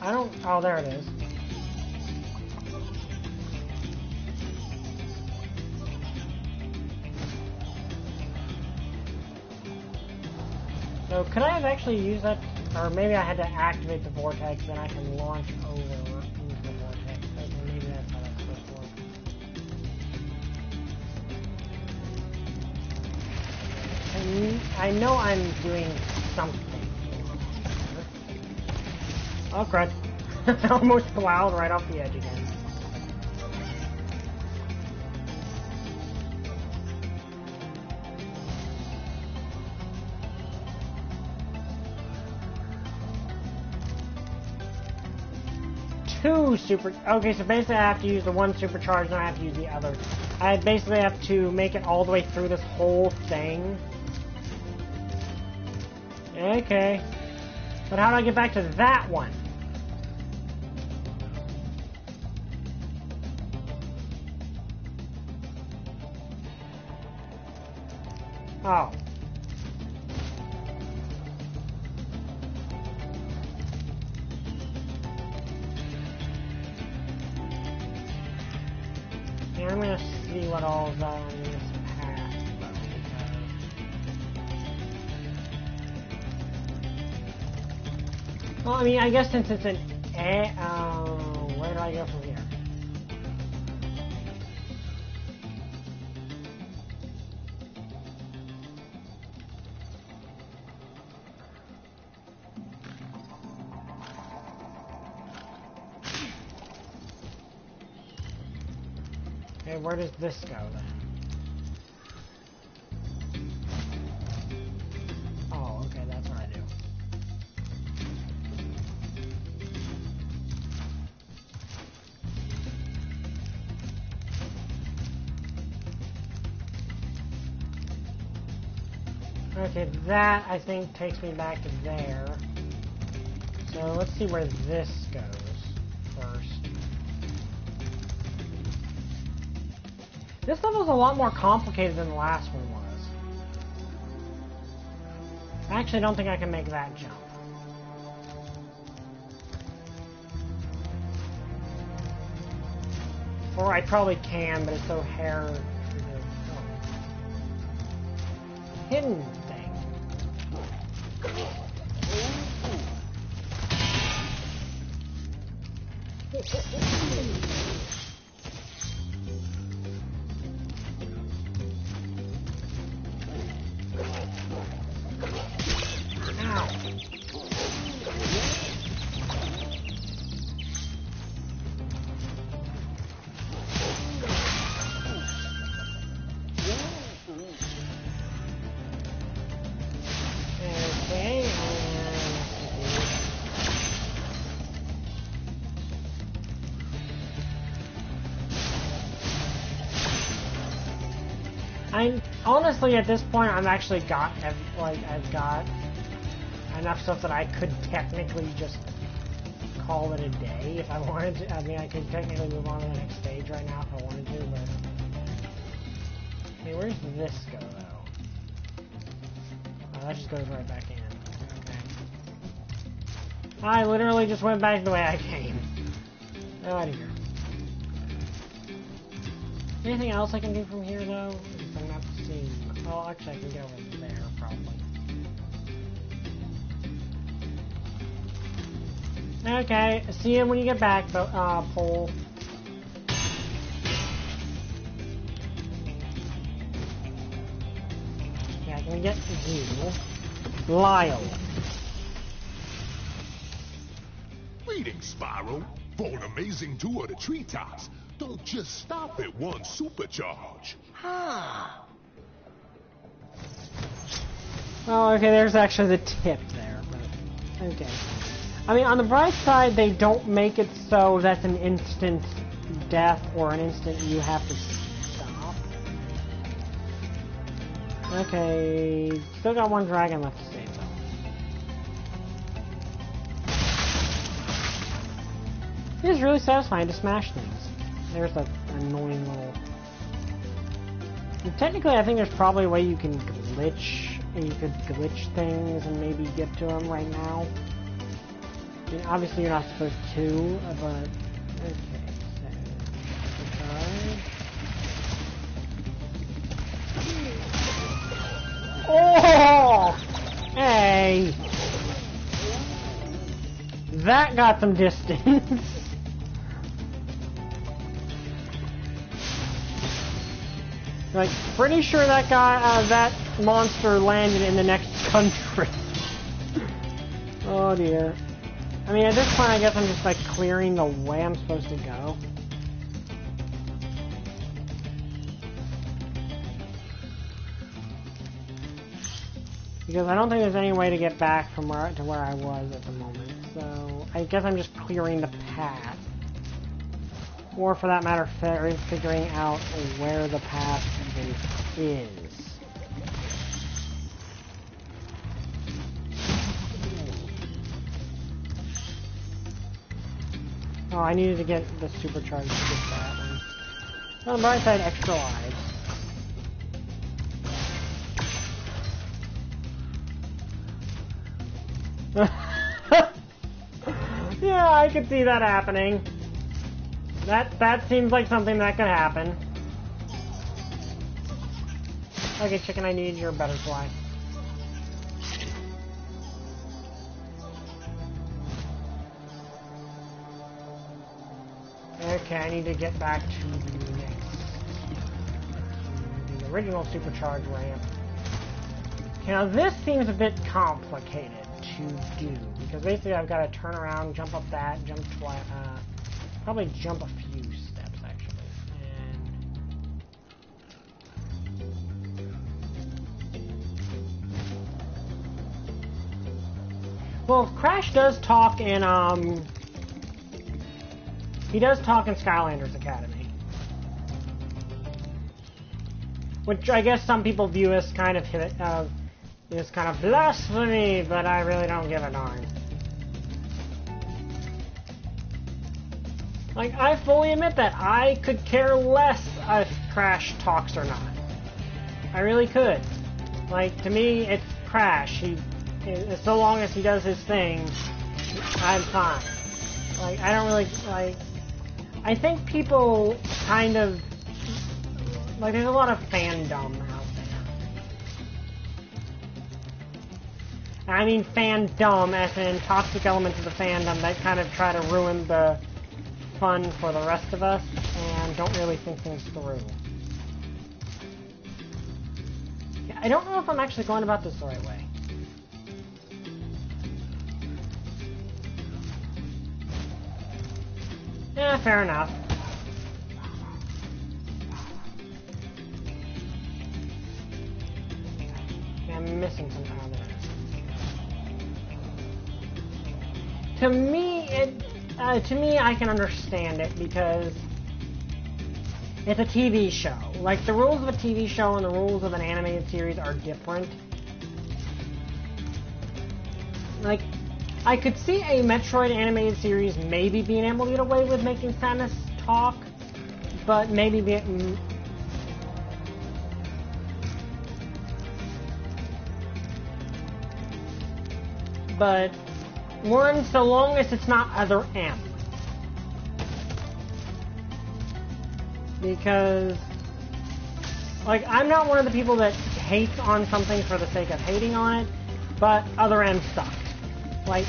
I don't... Oh, there it is. So, could I have actually used that? Or maybe I had to activate the vortex, then I can launch over into the vortex. Okay, maybe that's how that's supposed to work. I know I'm doing something. Oh, crud. I almost plowed right off the edge again. Okay, so basically I have to use the one supercharge and I have to use the other. I basically have to make it all the way through this whole thing. Okay. But how do I get back to that one? Oh. Yeah, I'm gonna see what all is on this path. Well, I mean, I guess since it's an where do I go from here? Okay, where does this go then? Oh, okay, that's what I do. Okay, that I think takes me back to there. So let's see where this goes first. This level's a lot more complicated than the last one was. I actually don't think I can make that jump. Or I probably can, but it's so hair... hidden thing. I'm honestly at this point I've actually got I've got enough stuff that I could technically just call it a day if I wanted to. I mean, I could technically move on to the next stage right now if I wanted to, but hey, where's this go though? Oh, that just goes right back in. Okay. I literally just went back the way I came. Get out of here. Anything else I can do from here though? I'm not seeing. Oh, actually, I can get over there probably. Okay, see you when you get back, Pole. Yeah, can we get you? Lyle. Greetings, Spyro. For an amazing tour of the treetops, don't just stop at one supercharge. Ah. Oh, okay, there's actually the tip there, but okay. I mean, on the bright side, they don't make it so that's an instant death or an instant you have to stop. Okay, still got one dragon left to save, though. It is really satisfying to smash things. There's that annoying little... And technically, I think there's probably a way you can glitch, and you could glitch things and maybe get to them right now. I mean, obviously you're not supposed to, but... Okay, so... Oh! Hey! That got some distance. Like, pretty sure that guy, that monster landed in the next country. Oh dear. I mean, at this point, I guess I'm just, like, clearing the way I'm supposed to go. Because I don't think there's any way to get back from where I was at the moment. So, I guess I'm just clearing the path. Or, for that matter, figuring out where the path even is. Oh, I needed to get the supercharge to get that one. On the bright side, extra lives. Yeah, I could see that happening. That seems like something that could happen. Okay, chicken, I need your butterfly. Okay, I need to get back to the original supercharge ramp. Okay, now this seems a bit complicated to do, because basically I've got to turn around, jump up that, jump twice, probably jump a few steps actually. Well, Crash does talk in, he does talk in Skylanders Academy. Which I guess some people view as kind of blasphemy, but I really don't give a darn. Like, I fully admit that I could care less if Crash talks or not. I really could. Like, to me, it's Crash. So long as he does his thing, I'm fine. Like, I don't really, like... I think people kind of... Like, there's a lot of fandom out there. I mean fandom, as in toxic elements of the fandom that kind of try to ruin the fun for the rest of us, and don't really think things through. Yeah, I don't know if I'm actually going about this the right way. Yeah, fair enough. Yeah, I'm missing some other. To me, I can understand it because It's a TV show. Like, the rules of a TV show and the rules of an animated series are different. Like, I could see a Metroid animated series maybe being able to get away with making Samus talk, but maybe but one, so long as it's not Other M. Because, like, I'm not one of the people that hates on something for the sake of hating on it, but Other M sucked. Like,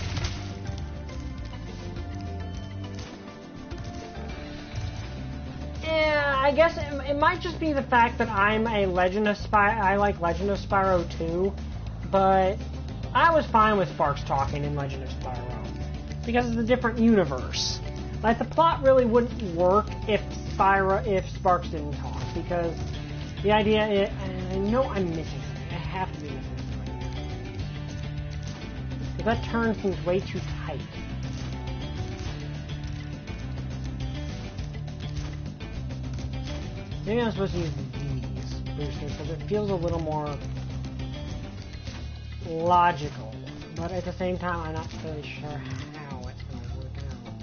yeah, I guess it might just be the fact that I'm a I like Legend of Spyro 2, but I was fine with Sparks talking in Legend of Spyro, because it's a different universe. Like, the plot really wouldn't work if Sparks didn't talk, because the idea is, I know I'm missing something. I have to be missing something. But that turn seems way too tight. Maybe I'm supposed to use these boosters, because it feels a little more logical. But at the same time, I'm not really sure how it's going to work out.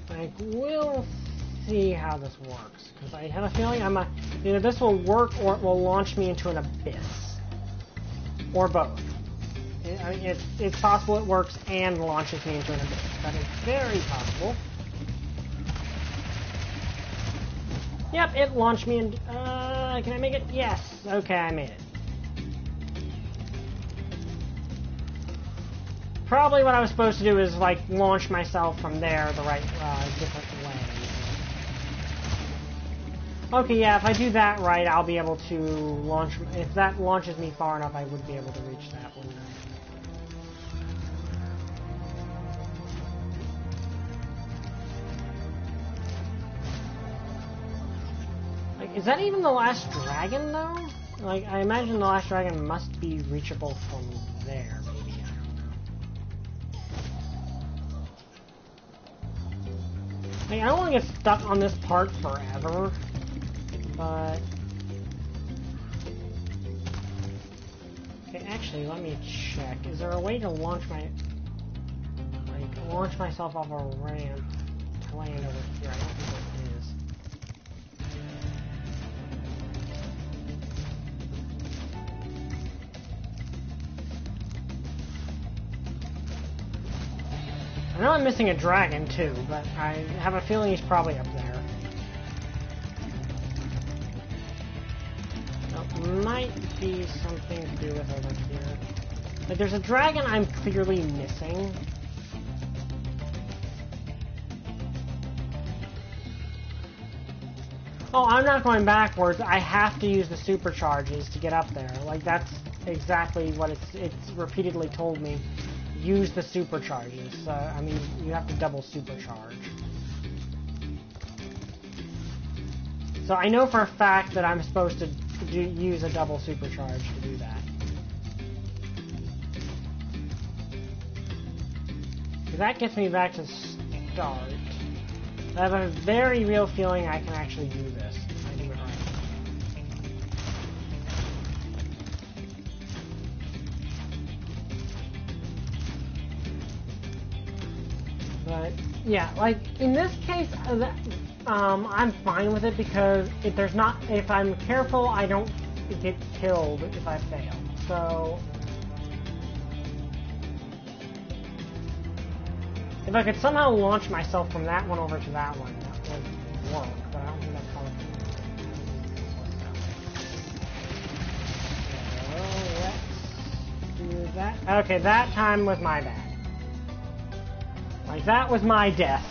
Like, we'll see how this works, because I have a feeling either this will work or it will launch me into an abyss, or both. It's possible it works and launches me into an abyss. That is very possible. Yep, it launched me in. Can I make it? Yes. Okay, I made it. Probably what I was supposed to do is, like, launch myself from there the right, different way. Okay, yeah, if I do that right, I'll be able to launch. If that launches me far enough, I would be able to reach that one. Like, is that even the last dragon, though? Like, I imagine the last dragon must be reachable from there, maybe. I don't know. Like, I don't want to get stuck on this part forever. But okay, actually, let me check. Is there a way to launch myself off a ramp to land over here? I don't think there is. I know I'm missing a dragon too, but I have a feeling he's probably up there. Might be something to do with over here. Like, there's a dragon I'm clearly missing. Oh, I'm not going backwards. I have to use the supercharges to get up there. Like, that's exactly what it's repeatedly told me. Use the supercharges. I mean, you have to double supercharge. So I know for a fact that I'm supposed to use a double supercharge to do that. That gets me back to start. I have a very real feeling I can actually do this. If I do it right. But yeah, like in this case, I'm fine with it because if I'm careful, I don't get killed if I fail. So if I could somehow launch myself from that one over to that one, that would work. But I don't think that's how it works. So let's do that. Okay, that time was my bad. Like, that was my death.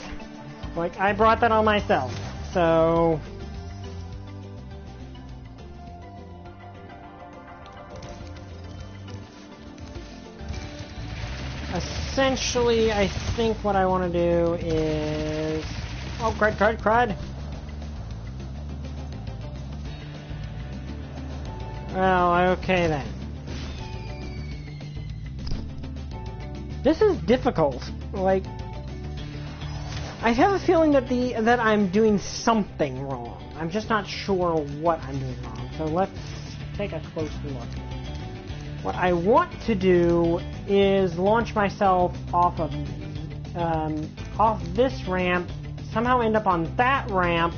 Like, I brought that on myself. So essentially, I think what I want to do is... Oh, crud. Well, okay then. This is difficult. Like, I have a feeling that I'm doing something wrong. I'm just not sure what I'm doing wrong. So let's take a close look. What I want to do is launch myself off this ramp, somehow end up on that ramp,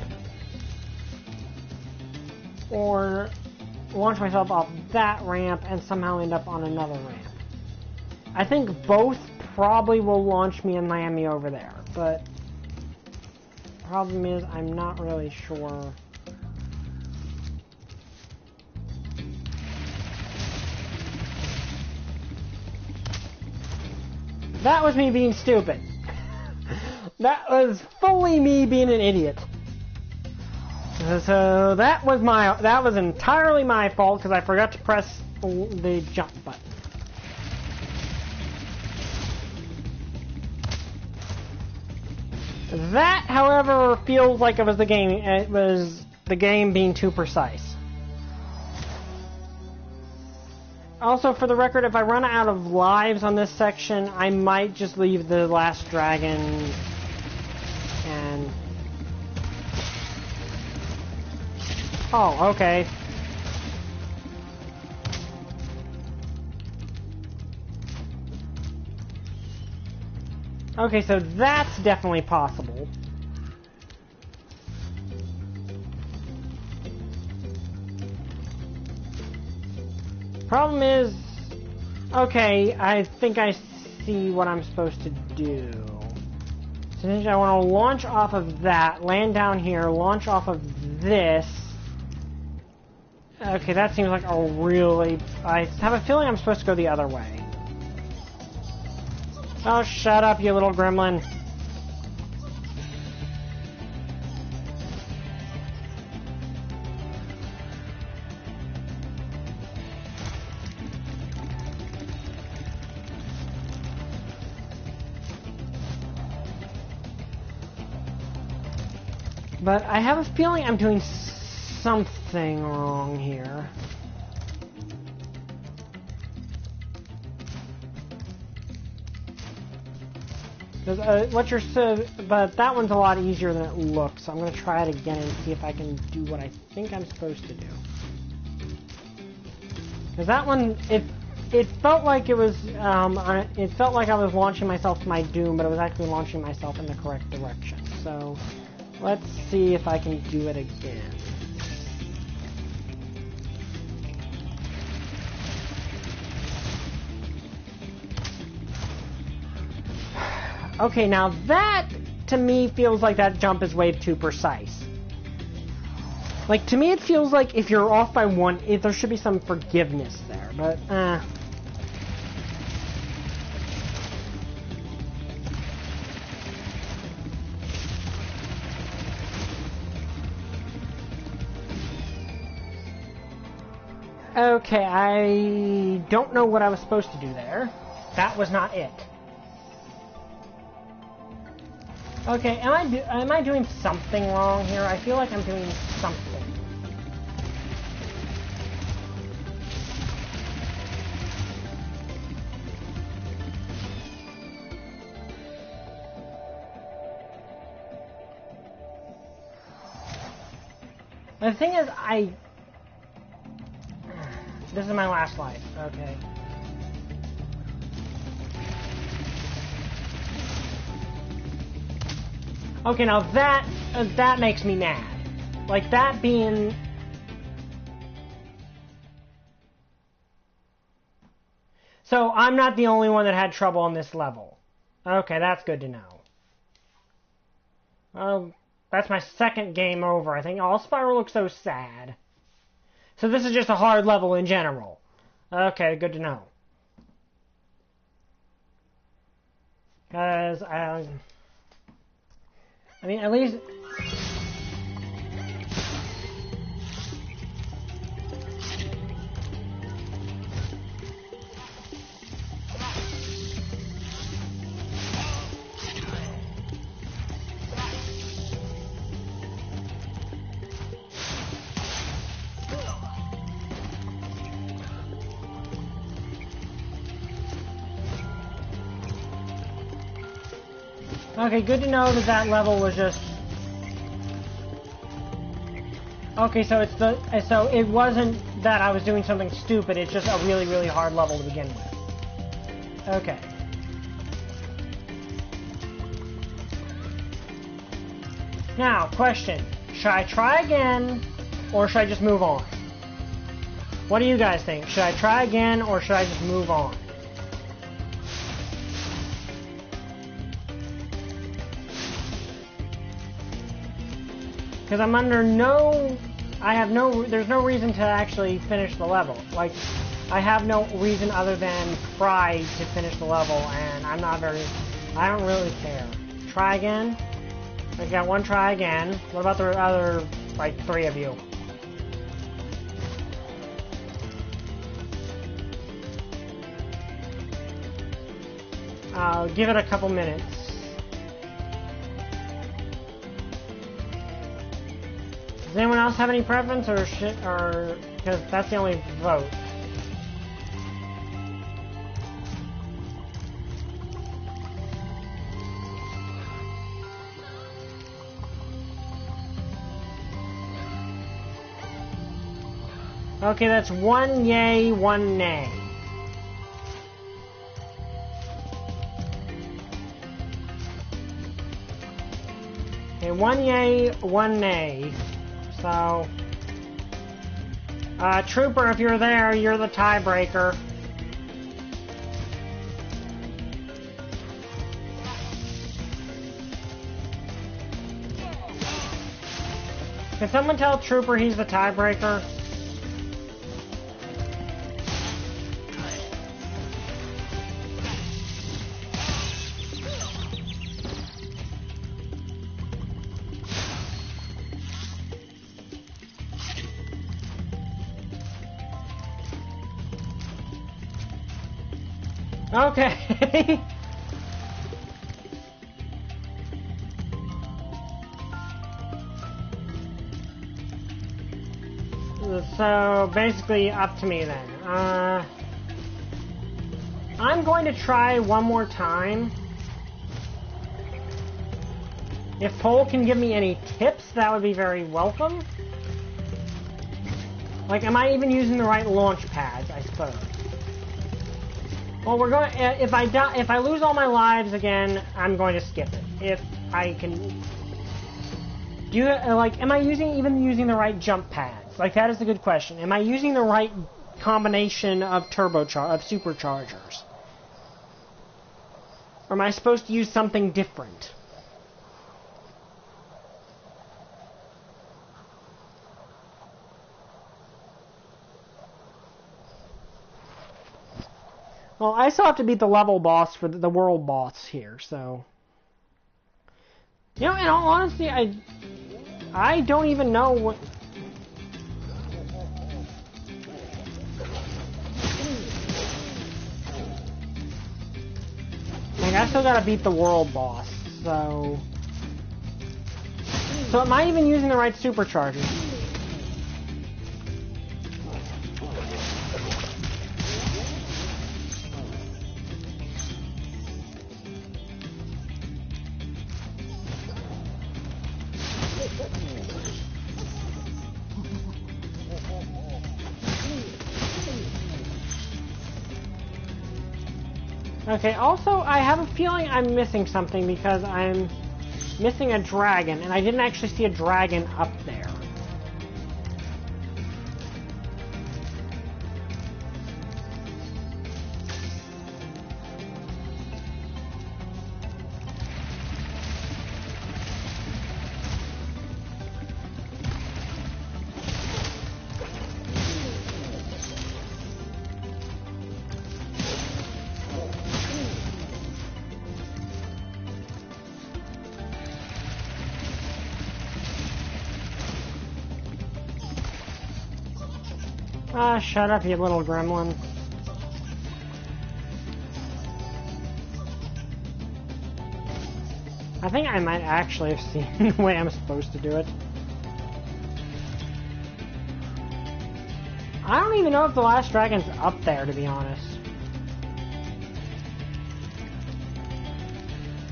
or launch myself off that ramp and somehow end up on another ramp. I think both probably will launch me and land me over there, but the problem is I'm not really sure. That was me being stupid. That was fully me being an idiot. So that was entirely my fault because I forgot to press the jump button. That, however, feels like it was the game. It was the game being too precise. Also, for the record, if I run out of lives on this section, I might just leave the last dragon and... Oh, okay. Okay, so that's definitely possible. Problem is... Okay, I think I see what I'm supposed to do. So I want to launch off of that, land down here, launch off of this. Okay, that seems like a really... I have a feeling I'm supposed to go the other way. Oh, shut up, you little gremlin. But I have a feeling I'm doing something wrong here. But that one's a lot easier than it looks, so I'm going to try it again and see if I can do what I think I'm supposed to do. Because that one, it felt like it was, it felt like I was launching myself to my doom, but it was actually launching myself in the correct direction. So, let's see if I can do it again. Okay, now that, to me, feels like that jump is way too precise. Like, to me it feels like if you're off by one, there should be some forgiveness there, but, Okay, I don't know what I was supposed to do there. That was not it. Okay, am I doing something wrong here? I feel like I'm doing something. The thing is, this is my last life, okay. Okay, now that makes me mad. Like, that being... So, I'm not the only one that had trouble on this level. Okay, that's good to know. Well, that's my second game over. I think all Spyro looks so sad. So this is just a hard level in general. Okay, good to know. Because, I mean, at least... Okay, good to know that that level was just... Okay, so so it wasn't that I was doing something stupid, it's just a really, really hard level to begin with. Okay. Now, question. Should I try again, or should I just move on? What do you guys think? Should I try again, or should I just move on? Because I'm under there's no reason to actually finish the level. Like, I have no reason other than pride to finish the level, and I don't really care. Try again? I got one try again. What about the other, like, 3 of you? I'll give it a couple minutes. Does anyone else have any preference or shit, or because that's the only vote? Okay, that's 1 yay, 1 nay. Okay, 1 yay, 1 nay. So, Trooper, if you're there, you're the tiebreaker. Can someone tell Trooper he's the tiebreaker? Okay. So, basically, up to me then. I'm going to try one more time. If Poll can give me any tips, that would be very welcome. Like, am I even using the right launch pads, I suppose? Well, we're going. If I lose all my lives again, I'm going to skip it. If I can, do you like? Am I even using the right jump pads? Like, that is a good question. Am I using the right combination of superchargers, or am I supposed to use something different? Well, I still have to beat the level boss for the world boss here, so... You know, in all honesty, I don't even know what... Like, I still gotta beat the world boss, so... So am I even using the right superchargers? Okay, also, I have a feeling I'm missing something because I'm missing a dragon, and I didn't actually see a dragon up there. Ah, shut up, you little gremlin. I think I might actually have seen the way I'm supposed to do it. I don't even know if the last dragon's up there, to be honest.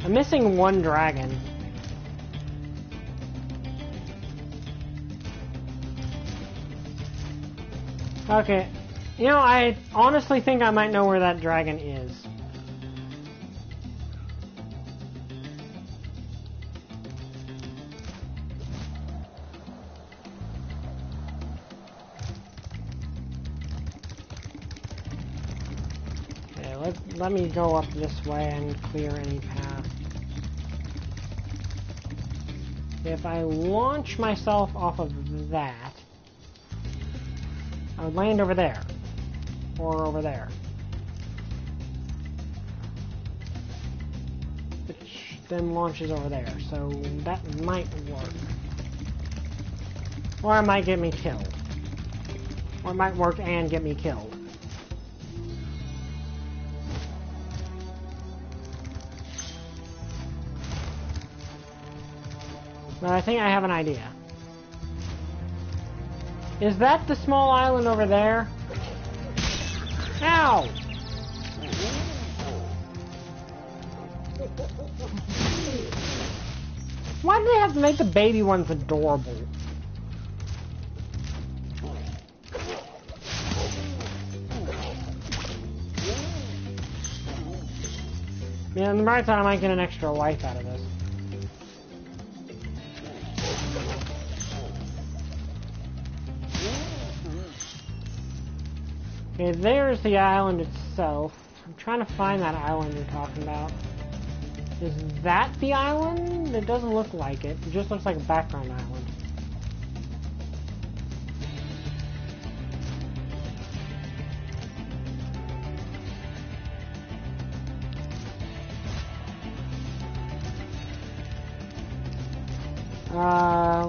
I'm missing one dragon. Okay. You know, I honestly think I might know where that dragon is. Okay, let me go up this way and clear any path. If I launch myself off of that, I would land over there. Or over there. Which then launches over there, so that might work. Or it might get me killed. Or it might work and get me killed. But I think I have an idea. Is that the small island over there? Ow! Why do they have to make the baby ones adorable? Yeah, on the bright side, I might get an extra life out of this. Okay, there's the island itself. I'm trying to find that island you're talking about. Is that the island? It doesn't look like it. It just looks like a background island.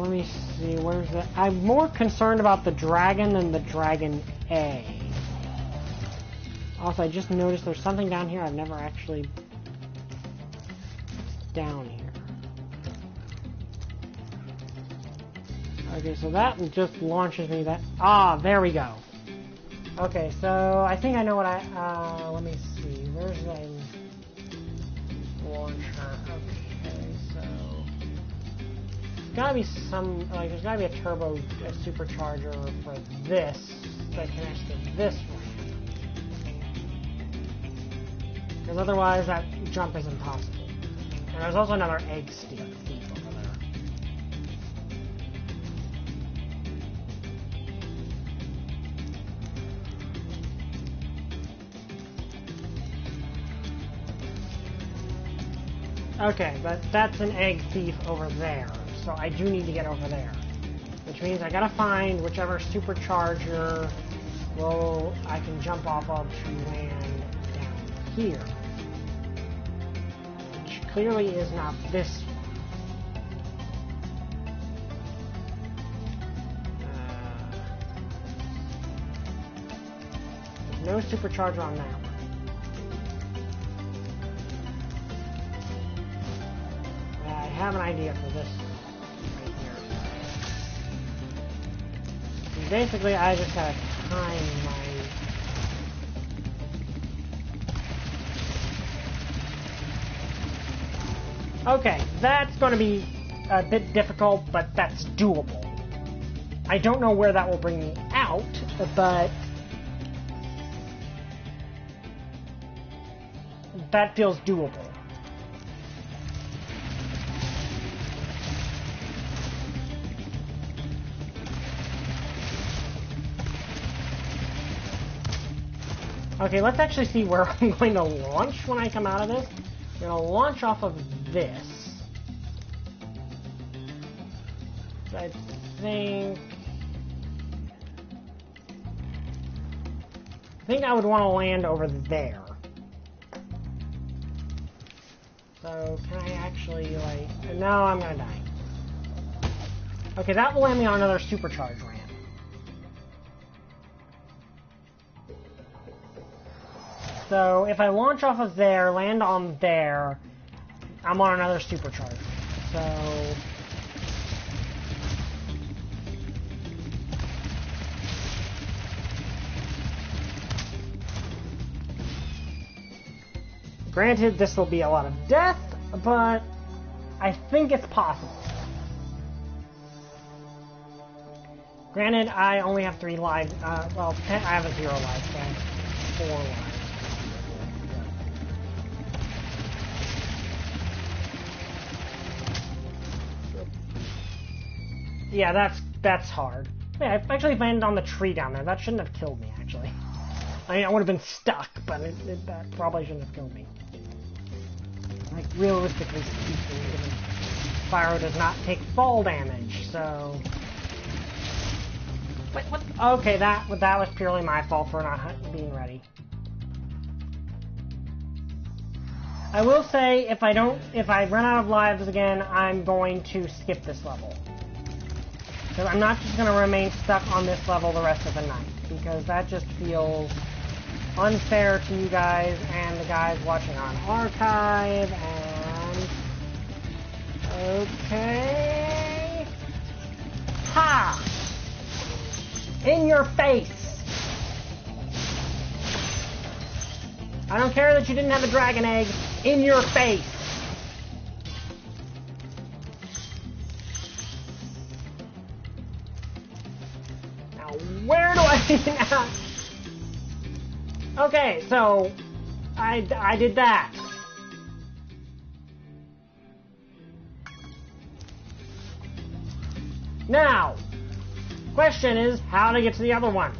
Let me see, where's the... I'm more concerned about the dragon than the dragon A. Also, I just noticed there's something down here I've never actually... It's down here. Okay, so that just launches me that... Ah, there we go. Okay, so I think I know what I... let me see, where's the launcher? Okay, so... There's gotta be some... Like, there's gotta be a turbo, a supercharger for this that connects to this one. Because otherwise that jump is impossible. And there's also another egg thief over there. Okay, but that's an egg thief over there. So I do need to get over there. Which means I gotta find whichever supercharger I can jump off of to land down here. Which clearly is not this one. There's no supercharger on that one. I have an idea for this right here. And basically, I just gotta time my... Okay, that's going to be a bit difficult, but that's doable. I don't know where that will bring me out, but that feels doable. Okay, let's actually see where I'm going to launch when I come out of this. I'm going to launch off of this. I think I would want to land over there. So, can I actually, like... No, I'm going to die. Okay, that will land me on another supercharge ramp. So, if I launch off of there, land on there, I'm on another supercharger. So... Granted, this will be a lot of death, but I think it's possible. Granted, I only have 3 lives. Well, I have a 0 life, so 4 lives. Yeah, that's hard. Yeah, I actually landed on the tree down there. That shouldn't have killed me, actually. I mean, I would have been stuck, but that probably shouldn't have killed me. Like, realistically speaking, given Spyro does not take fall damage, so... Wait, what? Okay, that was purely my fault for not being ready. I will say, if I run out of lives again, I'm going to skip this level. Because I'm not just going to remain stuck on this level the rest of the night, because that just feels unfair to you guys and the guys watching on archive, and... Okay... Ha! In your face! I don't care that you didn't have a dragon egg. In your face! Now, where do I... Okay, so... I did that. Now... Question is, how to get to the other one?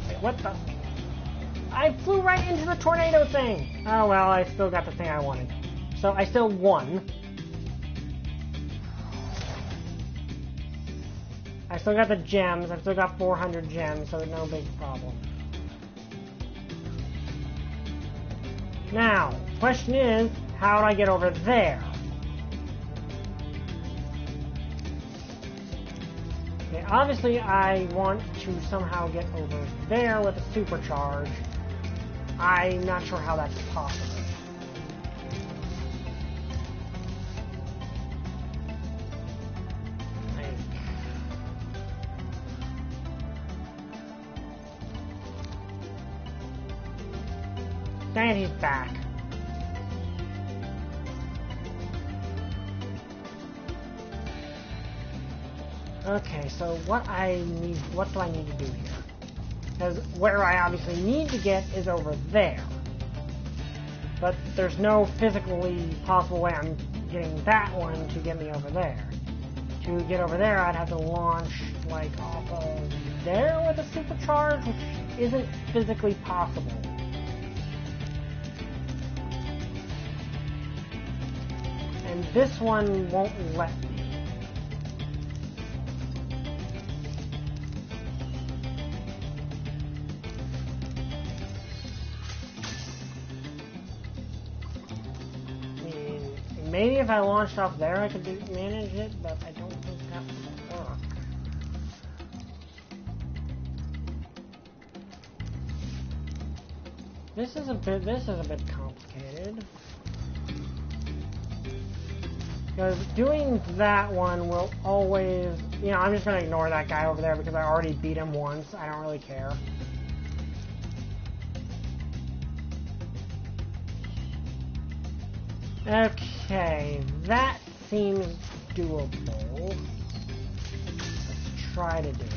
Wait, what the? I flew right into the tornado thing! Oh well, I still got the thing I wanted. So I still won. I still got the gems. I've still got 400 gems, so no big problem. Now, question is, how do I get over there? Okay, obviously I want to somehow get over there with a supercharge. I'm not sure how that's possible. Dang it, he's back. Okay, so what do I need to do here? Because where I obviously need to get is over there. But there's no physically possible way I'm getting that one to get me over there. To get over there, I'd have to launch, like, off of there with a supercharge, which isn't physically possible. And this one won't let me. Maybe if I launched off there, I could manage it, but I don't think that would work. This is a bit complicated. Because doing that one will always, I'm just going to ignore that guy over there because I already beat him once. I don't really care. Okay, that seems doable. Let's try to do it.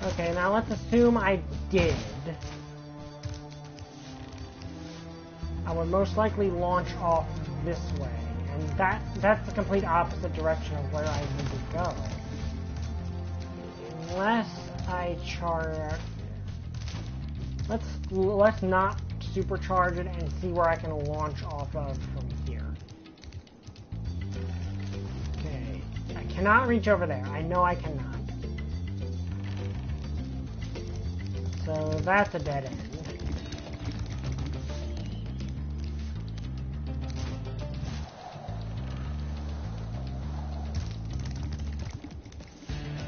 Okay, now let's assume I did. I would most likely launch off this way, and that's the complete opposite direction of where I need to go. Unless I charge... Let's not supercharge it and see where I can launch off of from here. Okay. I cannot reach over there. I know I cannot. So that's a dead end.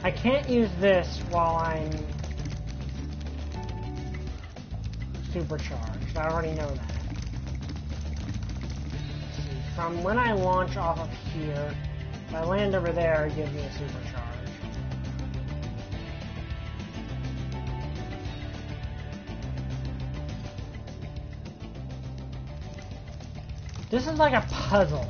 I can't use this while I'm supercharged. I already know that. From when I launch off of here, If I land over there, it gives me a supercharge. This is like a puzzle.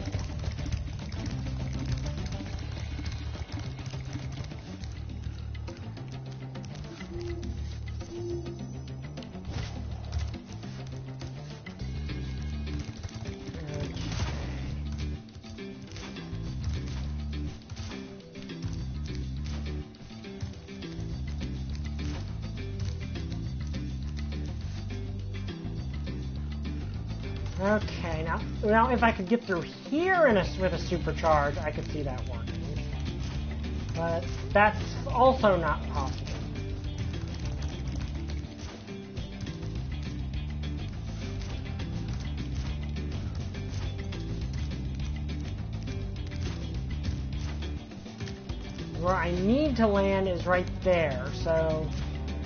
Okay, now if I could get through here with a supercharge, I could see that working. But that's also not possible. Where I need to land is right there, so...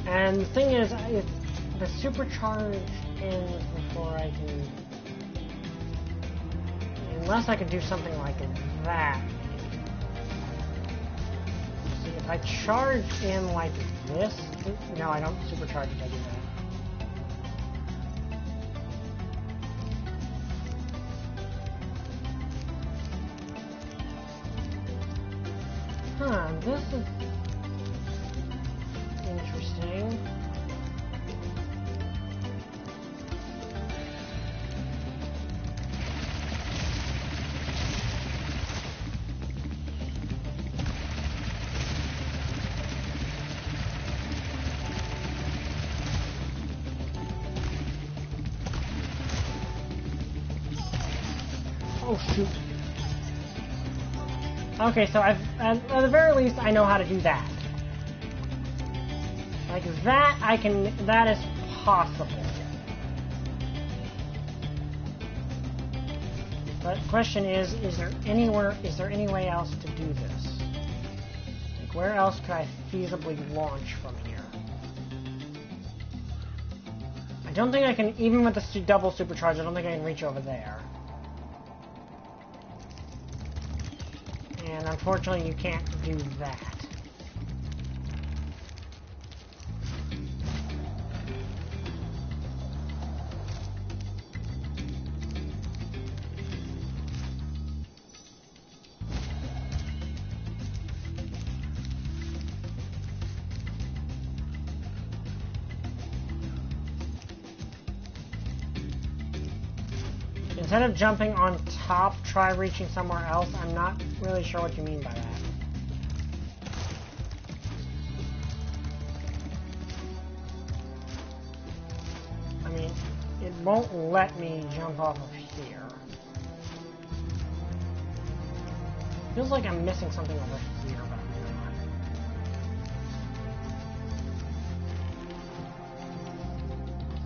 And the thing is, if the supercharge ends before I can... Unless I can do something like that. See, if I charge in like this... No, I don't supercharge if I do that. Huh, this is interesting. Oh shoot. Okay, so at the very least, I know how to do that. Like that, that is possible. But the question is there any way else to do this? Like, where else could I feasibly launch from here? I don't think I can, even with the double supercharge, I don't think I can reach over there. And unfortunately, you can't do that. Instead of jumping on top, try reaching somewhere else. I'm not really sure what you mean by that. I mean, it won't let me jump off of here. Feels like I'm missing something over here, but I'm not.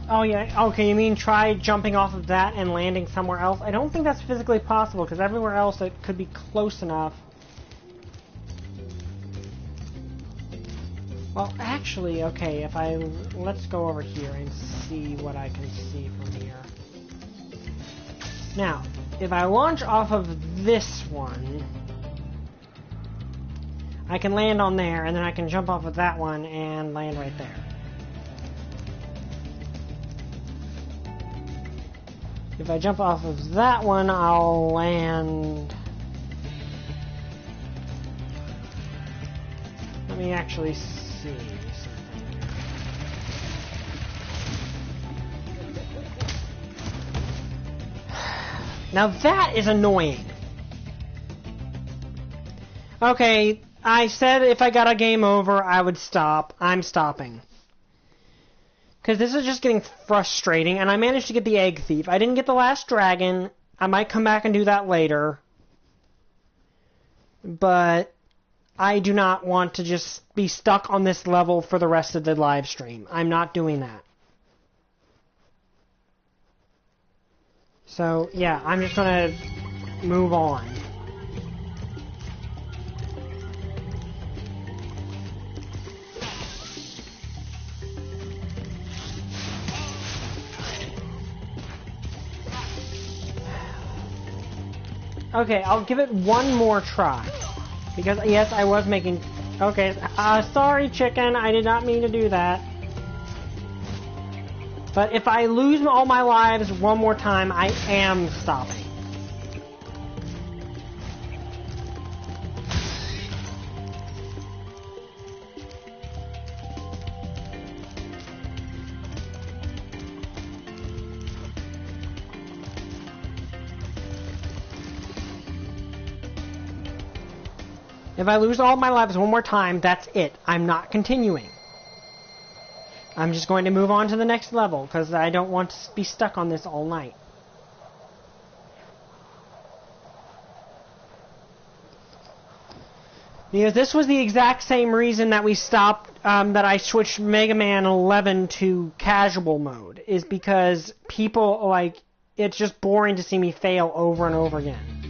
Oh yeah, okay, you mean try jumping off of that and landing somewhere else? I don't think that's physically possible, because everywhere else it could be close enough. Well, actually, okay, let's go over here and see what I can see from here. Now, if I launch off of this one, I can land on there, and then I can jump off of that one and land right there. If I jump off of that one, I'll land... Let me actually see something. Now that is annoying. Okay, I said if I got a game over, I would stop. I'm stopping. Because this is just getting frustrating, and I managed to get the egg thief. I didn't get the last dragon. I might come back and do that later. But I do not want to just be stuck on this level for the rest of the live stream. I'm not doing that. So, yeah, I'm just going to move on. Okay, I'll give it one more try. Because, yes, I was making... Okay, sorry, chicken. I did not mean to do that. But if I lose all my lives one more time, I am stopping. If I lose all my lives one more time, that's it. I'm not continuing. I'm just going to move on to the next level, because I don't want to be stuck on this all night. Because this was the exact same reason that we stopped, that I switched Mega Man 11 to casual mode, is because people, like, it's just boring to see me fail over and over again.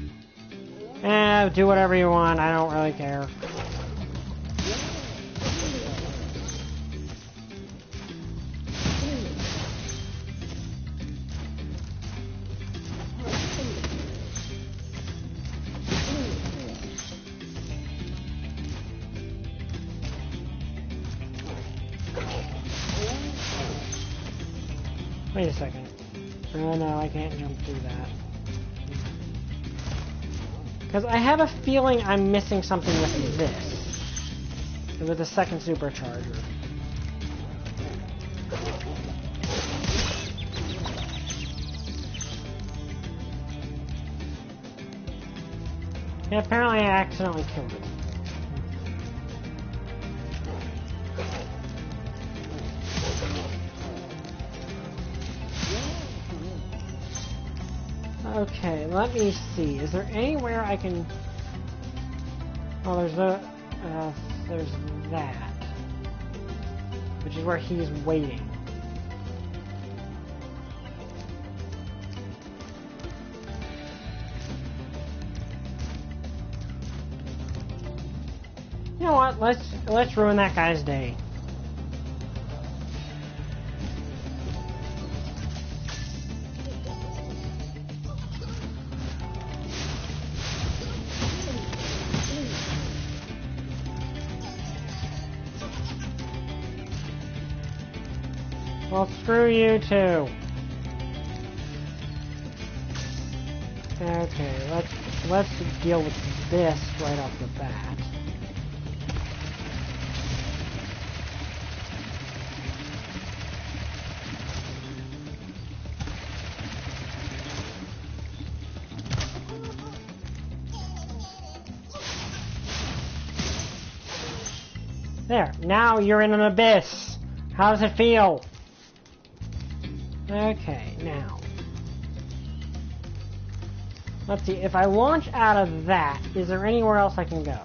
Do whatever you want, I don't really care. Wait a second. Oh no, I can't jump through that. Because I have a feeling I'm missing something with this. With the second supercharger. Yeah, apparently I accidentally killed it. Okay, let me see. Is there anywhere I can... Oh, there's that. Which is where he's waiting. You know what? Let's ruin that guy's day. Well, screw you too. Okay, let's deal with this right off the bat. There, now you're in an abyss. How does it feel? Okay, now. Let's see, if I launch out of that, is there anywhere else I can go?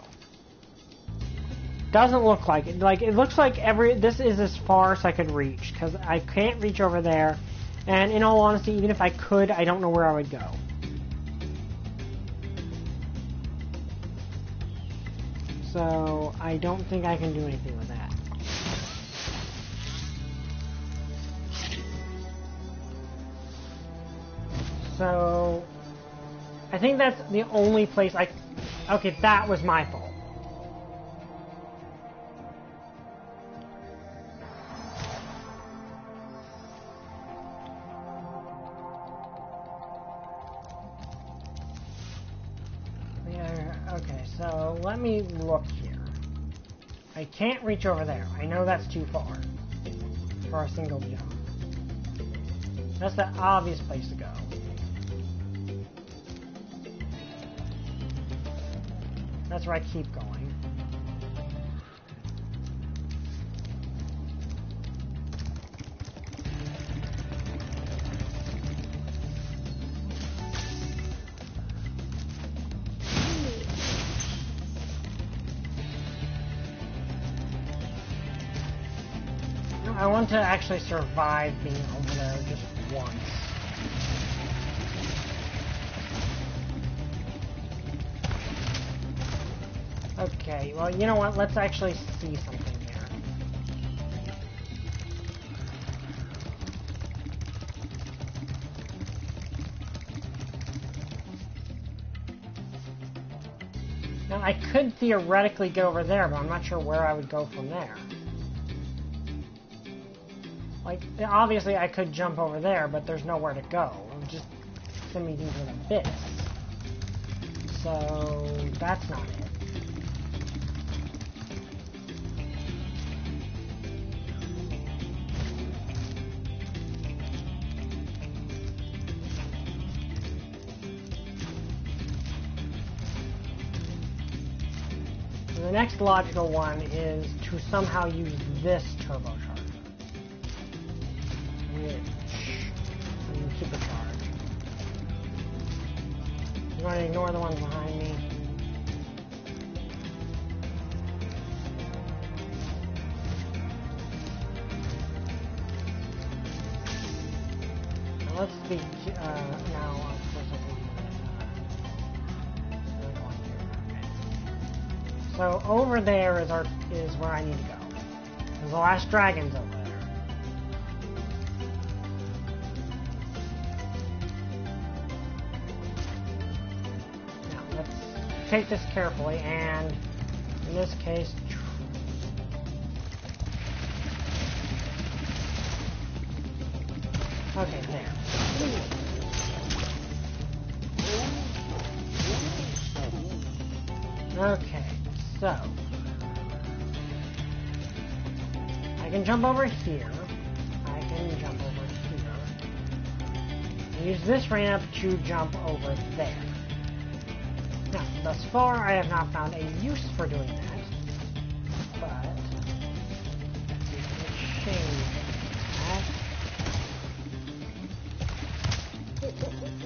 Doesn't look like it. Like, it looks like this is as far as I could reach, because I can't reach over there, and in all honesty, even if I could, I don't know where I would go. So, I don't think I can do anything with that. So, I think that's the only place I... Okay, that was my fault. Yeah, okay, so let me look here. I can't reach over there. I know that's too far for a single jump. That's the obvious place to go. That's where I keep going. I want to actually survive being over there just once. Okay, well, you know what? Let's actually see something here. Now, I could theoretically get over there, but I'm not sure where I would go from there. Like, obviously I could jump over there, but there's nowhere to go. I'm just send me into an abyss. So, that's not it. The next logical one is to somehow use this turbocharger, which and supercharge. I'm going to ignore the ones behind me. Now let's see. Now, of course, I can do this. So over there is where I need to go. Because the last dragon's over there. Now let's take this carefully, and in this case, okay, there. Okay. So, I can jump over here. I can jump over here. And use this ramp to jump over there. Now, thus far, I have not found a use for doing that. But, we can change that.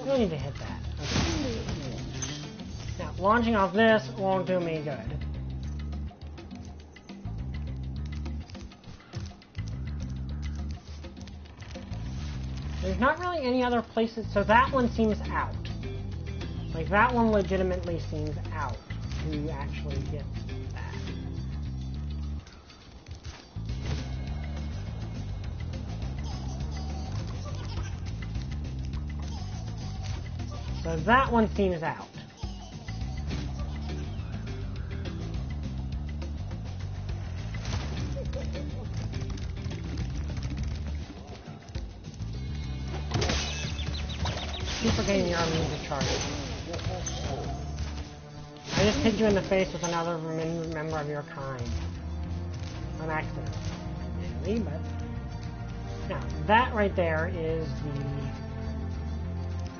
We don't need to hit that. Okay. Now, launching off this won't do me good. There's not really any other places, so that one seems out. Like, that one legitimately seems out to actually get that. So that one seems out. Keep forgetting your immune to charge. I just hit you in the face with another member of your kind. On accident. Really, but... Now, that right there is the...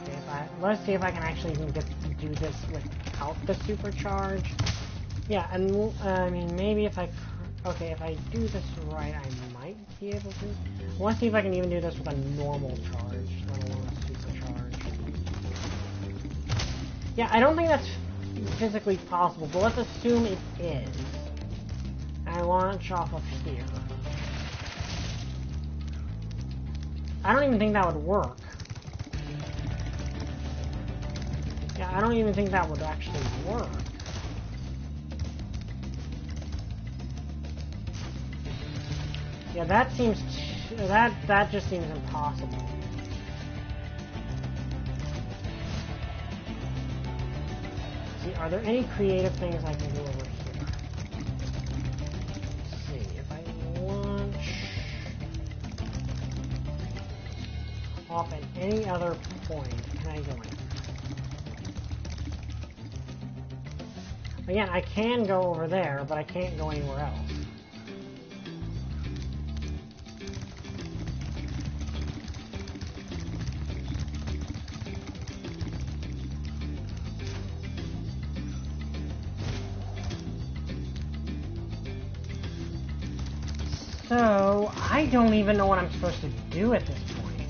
Okay, let's see if I can actually even do this without the supercharge. Yeah, and I mean, maybe if I... Okay, if I do this right, I might be able to. I want to see if I can even do this with a normal charge, let alone a supercharge. Yeah, I don't think that's physically possible, but let's assume it is. I launch off of here. I don't even think that would work. Yeah, I don't even think that would actually work. Yeah, that seems... that just seems impossible. See, are there any creative things I can do over here? Let's see, if I launch off at any other point, can I go in? Again, I can go over there, but I can't go anywhere else. So, I don't even know what I'm supposed to do at this point.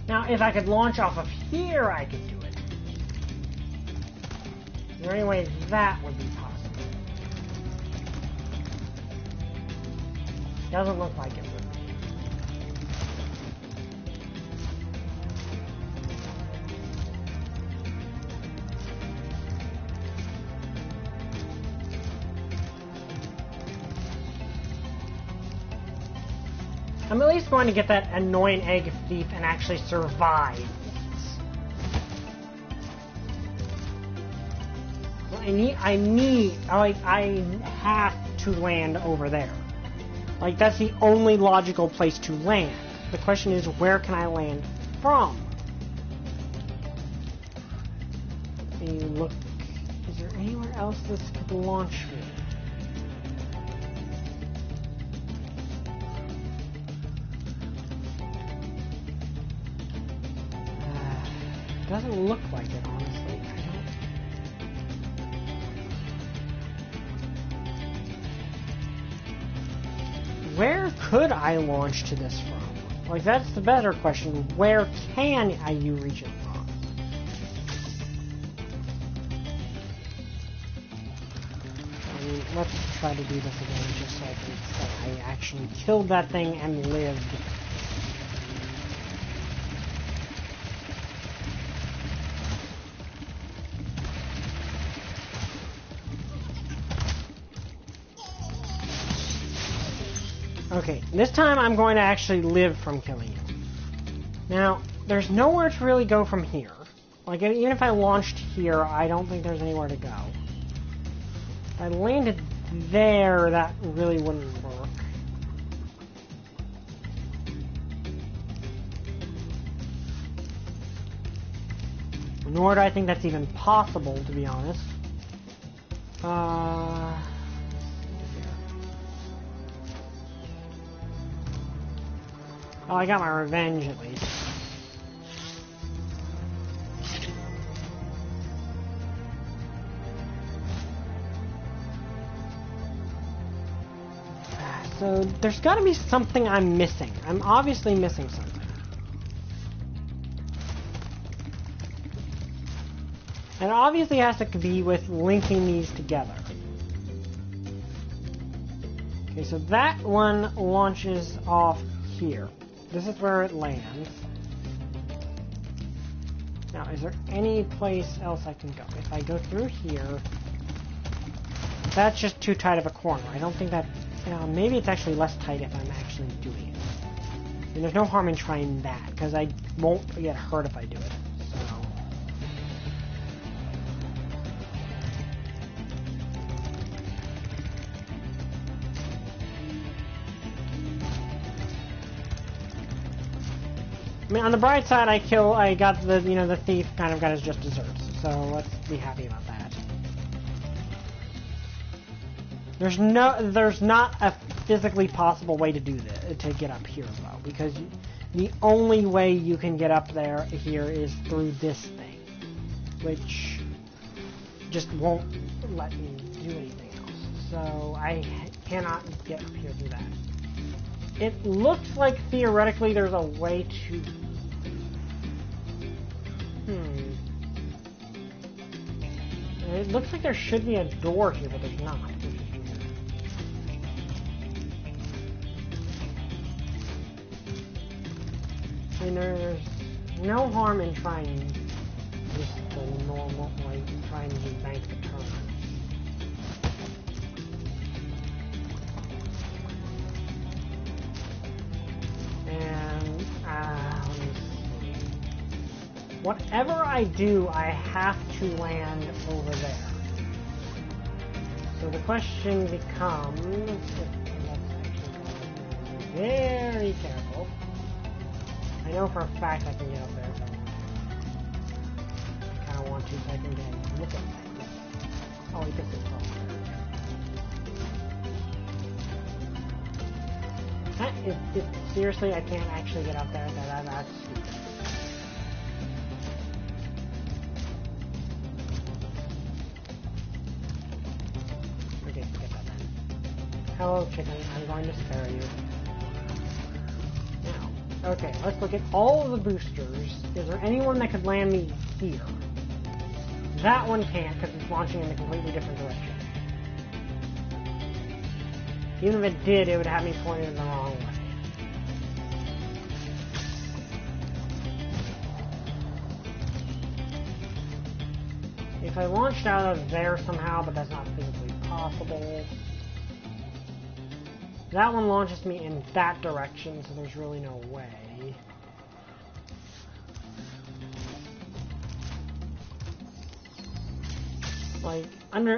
Now, if I could launch off of here, I could do it. Is there any way that would be possible? Doesn't look like it would. I'm at least going to get that annoying egg thief and actually survive. I have to land over there. Like, that's the only logical place to land. The question is, where can I land from? Let me look. Is there anywhere else this could launch me? Doesn't look like it, honestly. Where could I launch to this from? Like, that's the better question. Where can you reach it from? I mean, let's try to do this again just so I can say I actually killed that thing and lived. Okay, this time I'm going to actually live from killing you. Now, there's nowhere to really go from here. Like, even if I launched here, I don't think there's anywhere to go. If I landed there, that really wouldn't work. Nor do I think that's even possible, to be honest. Oh, I got my revenge at least. So, there's gotta be something I'm missing. I'm obviously missing something. And it obviously has to be with linking these together. Okay, so that one launches off here. This is where it lands. Now, is there any place else I can go? If I go through here, that's just too tight of a corner. I don't think that... maybe it's actually less tight if I'm actually doing it. And there's no harm in trying that, because I won't get hurt if I do it. So... I mean, on the bright side, I got the, the thief kind of got his just desserts. So let's be happy about that. There's not a physically possible way to do this, to get up here, though, because the only way you can get up here is through this thing, which just won't let me do anything else. So I cannot get up here through that. It looks like theoretically there's a way to... It looks like there should be a door here, but there's not. I mean, there's no harm in trying just the normal, like, trying to bank the turn. And, let me see. Whatever I do, I have to land over there. So the question becomes, very careful. I know for a fact I can get up there, but I kind of want to so I can get a look at things. Oh, he gets it wrong. Seriously, I can't actually get up there. That's stupid. Okay, get that then. Hello, chicken. I'm going to spare you. Now, okay, let's look at all of the boosters. Is there anyone that could land me here? That one can't because it's launching in a completely different direction. Even if it did, it would have me pointed in the wrong way. If I launched out of there somehow, but that's not physically possible. That one launches me in that direction, so there's really no way. Like,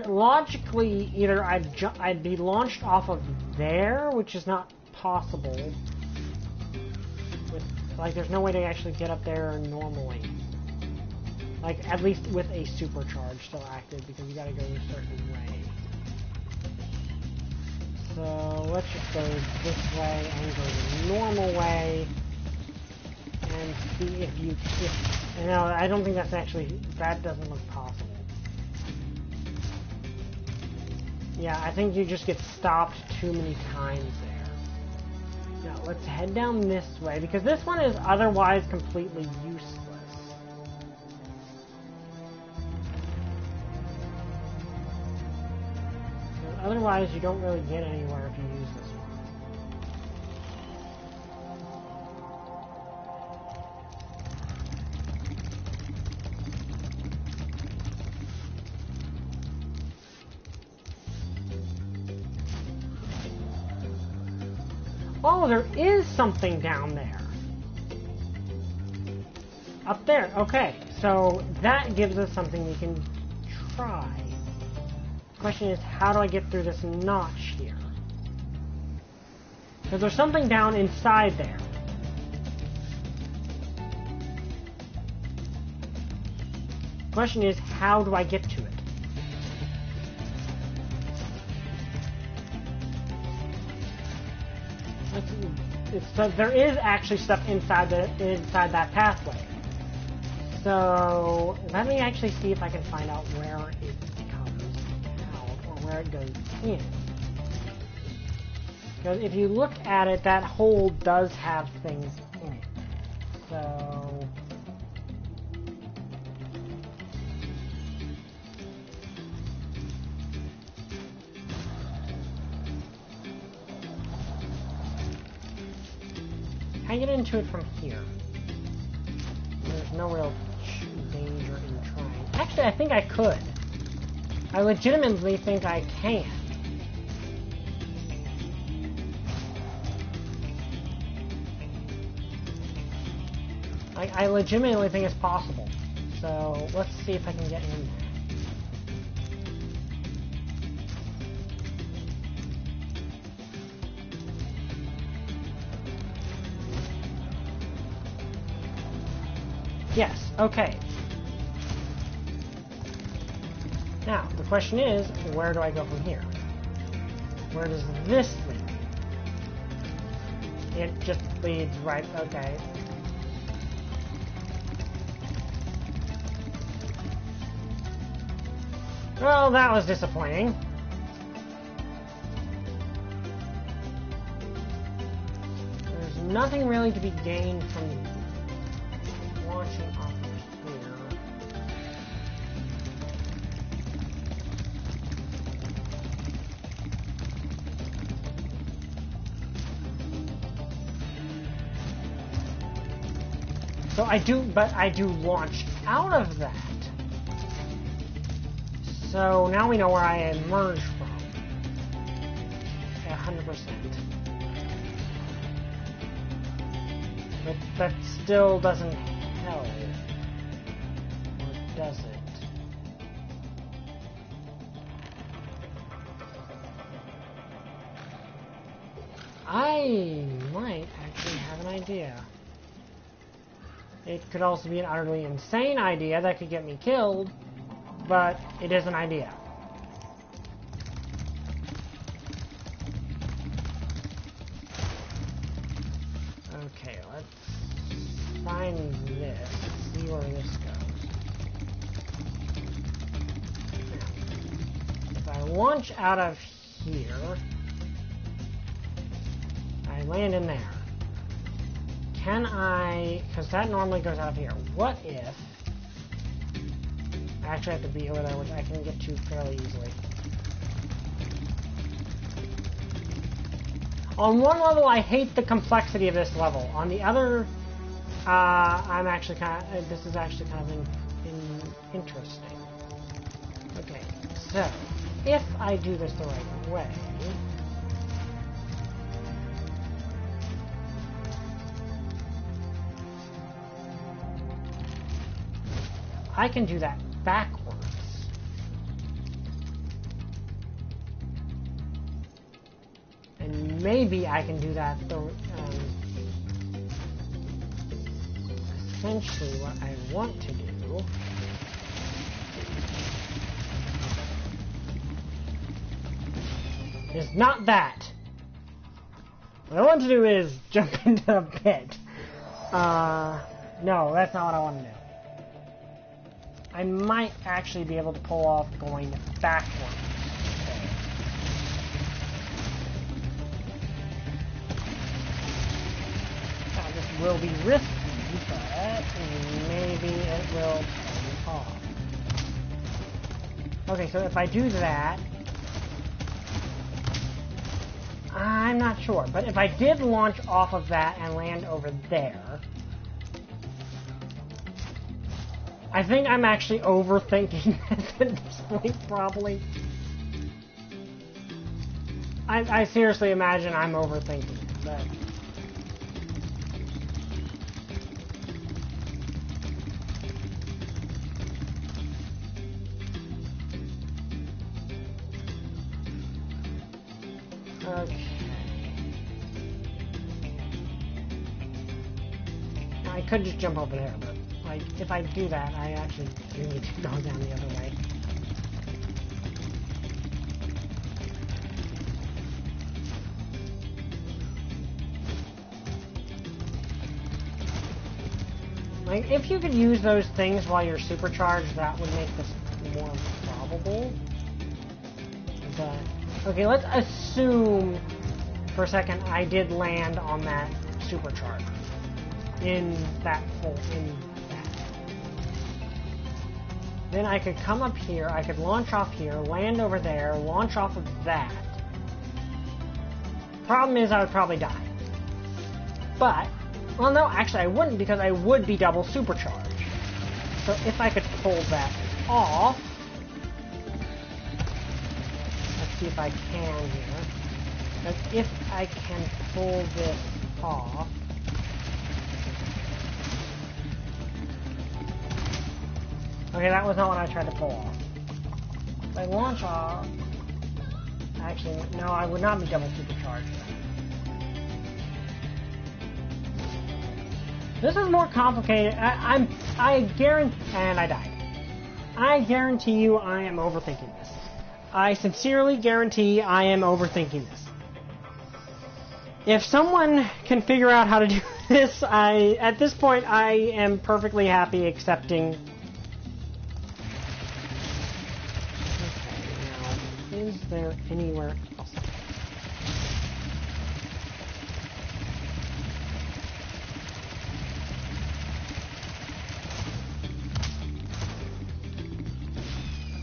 logically, either I'd be launched off of there, which is not possible. Like, there's no way to actually get up there normally. Like, at least with a supercharge still active, because you gotta go a certain way. So, let's just go this way and go the normal way. And see if you... no, I don't think that's actually... That doesn't look possible. Yeah, I think you just get stopped too many times there. Now, let's head down this way, because this one is otherwise completely useless. So otherwise, you don't really get anywhere if you use this one. Oh, there is something down there. Up there. Okay, so that gives us something we can try. The question is, how do I get through this notch here? Because there's something down inside there. The question is, how do I get to it? So there is actually stuff inside that pathway. So let me actually see if I can find out where it comes out or where it goes in. Because if you look at it, that hole does have things in it. So I get into it from here. There's no real danger in trying. Actually, I think I could. I legitimately think I can. I legitimately think it's possible. So let's see if I can get in there. Yes, okay. Now, the question is, where do I go from here? Where does this lead? It just leads right, okay. Well, that was disappointing. There's nothing really to be gained from launching off of here. So I do launch out of that. So now we know where I emerged from. 100%. But that still doesn't help. Or does it? I might actually have an idea. It could also be an utterly insane idea that could get me killed, but it is an idea. Okay, let's find this, see where this goes. Now, if I launch out of here, I land in there. Can I, because that normally goes out of here, what if I actually have to be over there, which I can get to fairly easily. On one level, I hate the complexity of this level. On the other, I'm actually kind of, this is actually kind of interesting. Okay, so if I do this the right way, I can do that backwards. And maybe I can do that essentially what I want to do is not that. What I want to do is jump into a pit. No, that's not what I want to do. I might actually be able to pull off going backwards. Now, this will be risky, but maybe it will pay off. Okay, so if I do that, I'm not sure, but if I did launch off of that and land over there, I think I'm actually overthinking this at this point, probably. I seriously imagine I'm overthinking it, but... Okay. Now, I could just jump over there, but like if I do that, I actually do need to go down the other way. Like if you could use those things while you're supercharged, that would make this more probable. But okay, let's assume for a second I did land on that supercharger. In that. Then I could come up here, I could launch off here, land over there, launch off of that. Problem is I would probably die. But, well no, actually I wouldn't because I would be double supercharged. So if I could pull that off, let's see if I can here. But if I can pull this off, okay, that was not what I tried to pull off. If I launch off... Actually, no, I would not be double supercharged. This is more complicated. I guarantee... And I died. I guarantee you I am overthinking this. I sincerely guarantee I am overthinking this. If someone can figure out how to do this, at this point, I am perfectly happy accepting... Is there anywhere else?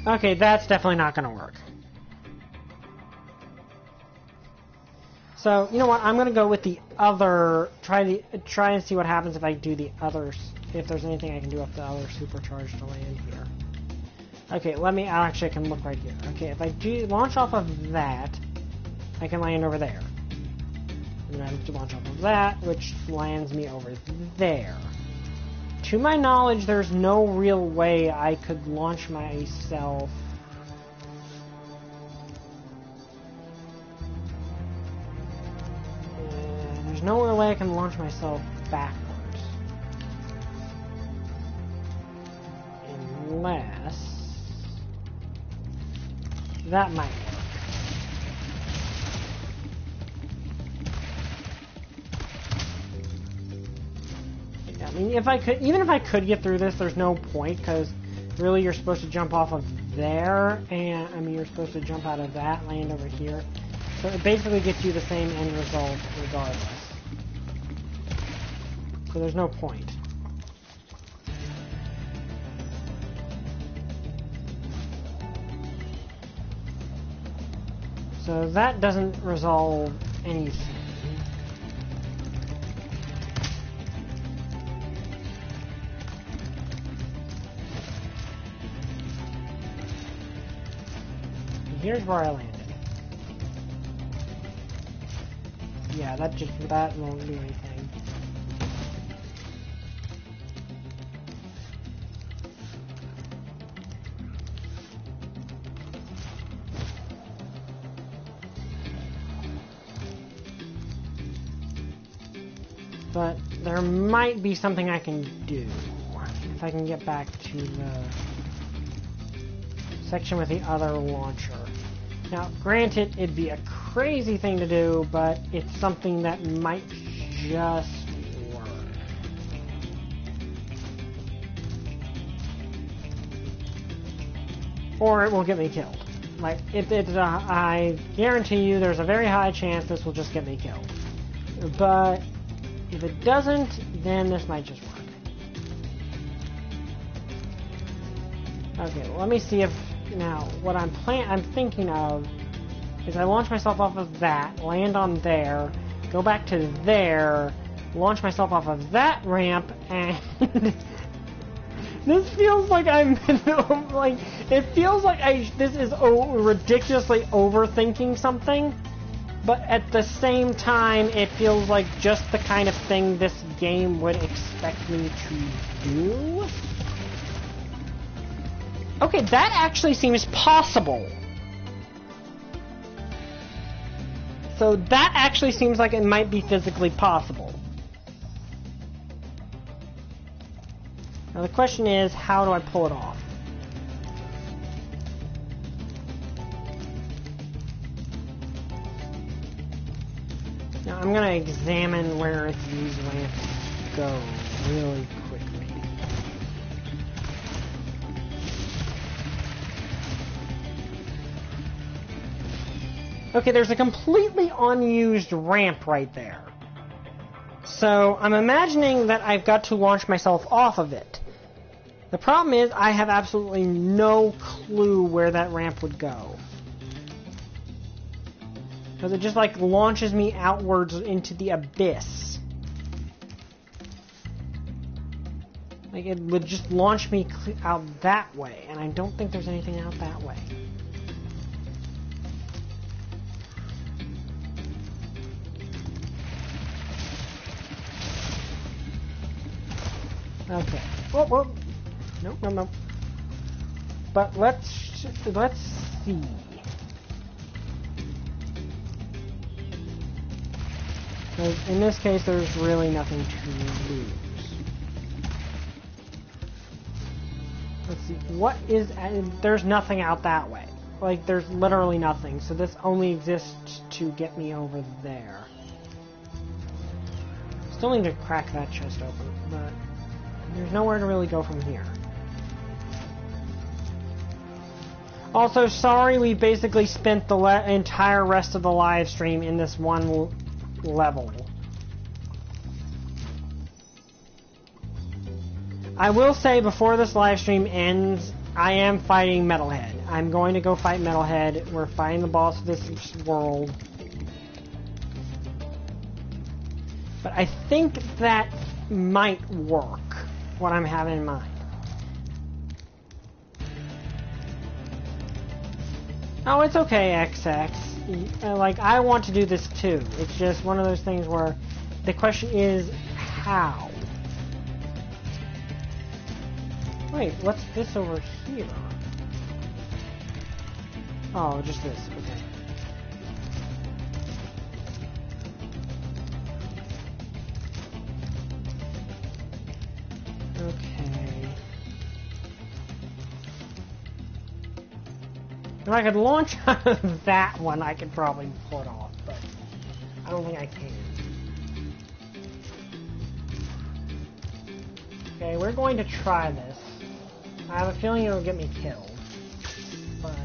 Okay, that's definitely not going to work. So, you know what? I'm going to go with the other... Try and see what happens if I do the others. If there's anything I can do up the other supercharge to land here. Okay, actually I can look right here. Okay, if I do launch off of that, I can land over there. And then I have to launch off of that, which lands me over there. To my knowledge, there's no real way I could launch myself... there's no real way I can launch myself backwards. Unless... that might work. I mean, even if I could get through this, there's no point, because really you're supposed to jump off of there, and, I mean, you're supposed to jump out of that, land over here. So it basically gets you the same end result regardless. So there's no point. So that doesn't resolve anything. Here's where I landed. Yeah, that won't do anything. But there might be something I can do. If I can get back to the section with the other launcher. Now, granted, it'd be a crazy thing to do, but it's something that might just work. Or it will get me killed. Like, I guarantee you there's a very high chance this will just get me killed. But if it doesn't, then this might just work. Okay, well, let me see if now what I'm thinking of is I launch myself off of that, land on there, go back to there, launch myself off of that ramp, and this feels like I'm like it feels like this is ridiculously overthinking something. But at the same time, it feels like just the kind of thing this game would expect me to do. Okay, that actually seems possible. So that actually seems like it might be physically possible. Now the question is, how do I pull it off? Now I'm gonna examine where these ramps go really quickly. Okay, there's a completely unused ramp right there. So I'm imagining that I've got to launch myself off of it. The problem is I have absolutely no clue where that ramp would go. Because it just like launches me outwards into the abyss. Like it would just launch me out that way, and I don't think there's anything out that way. Okay. Whoa, whoa. Nope, no, no. But let's see. Because in this case, there's really nothing to lose. Let's see. What is... There's nothing out that way. Like, there's literally nothing. So this only exists to get me over there. Still need to crack that chest open, but... There's nowhere to really go from here. Also, sorry we basically spent the entire rest of the live stream in this one level. I will say before this live stream ends, I am fighting Metalhead. I'm going to go fight Metalhead. We're fighting the boss of this world. But I think that might work. What I'm having in mind. Oh, it's okay, XX. Like, I want to do this too. It's just one of those things where the question is, how? Wait, what's this over here? Oh, just this. Okay. Okay. If I could launch out of that one, I could probably pull it off, but I don't think I can. Okay, we're going to try this. I have a feeling it'll get me killed, but...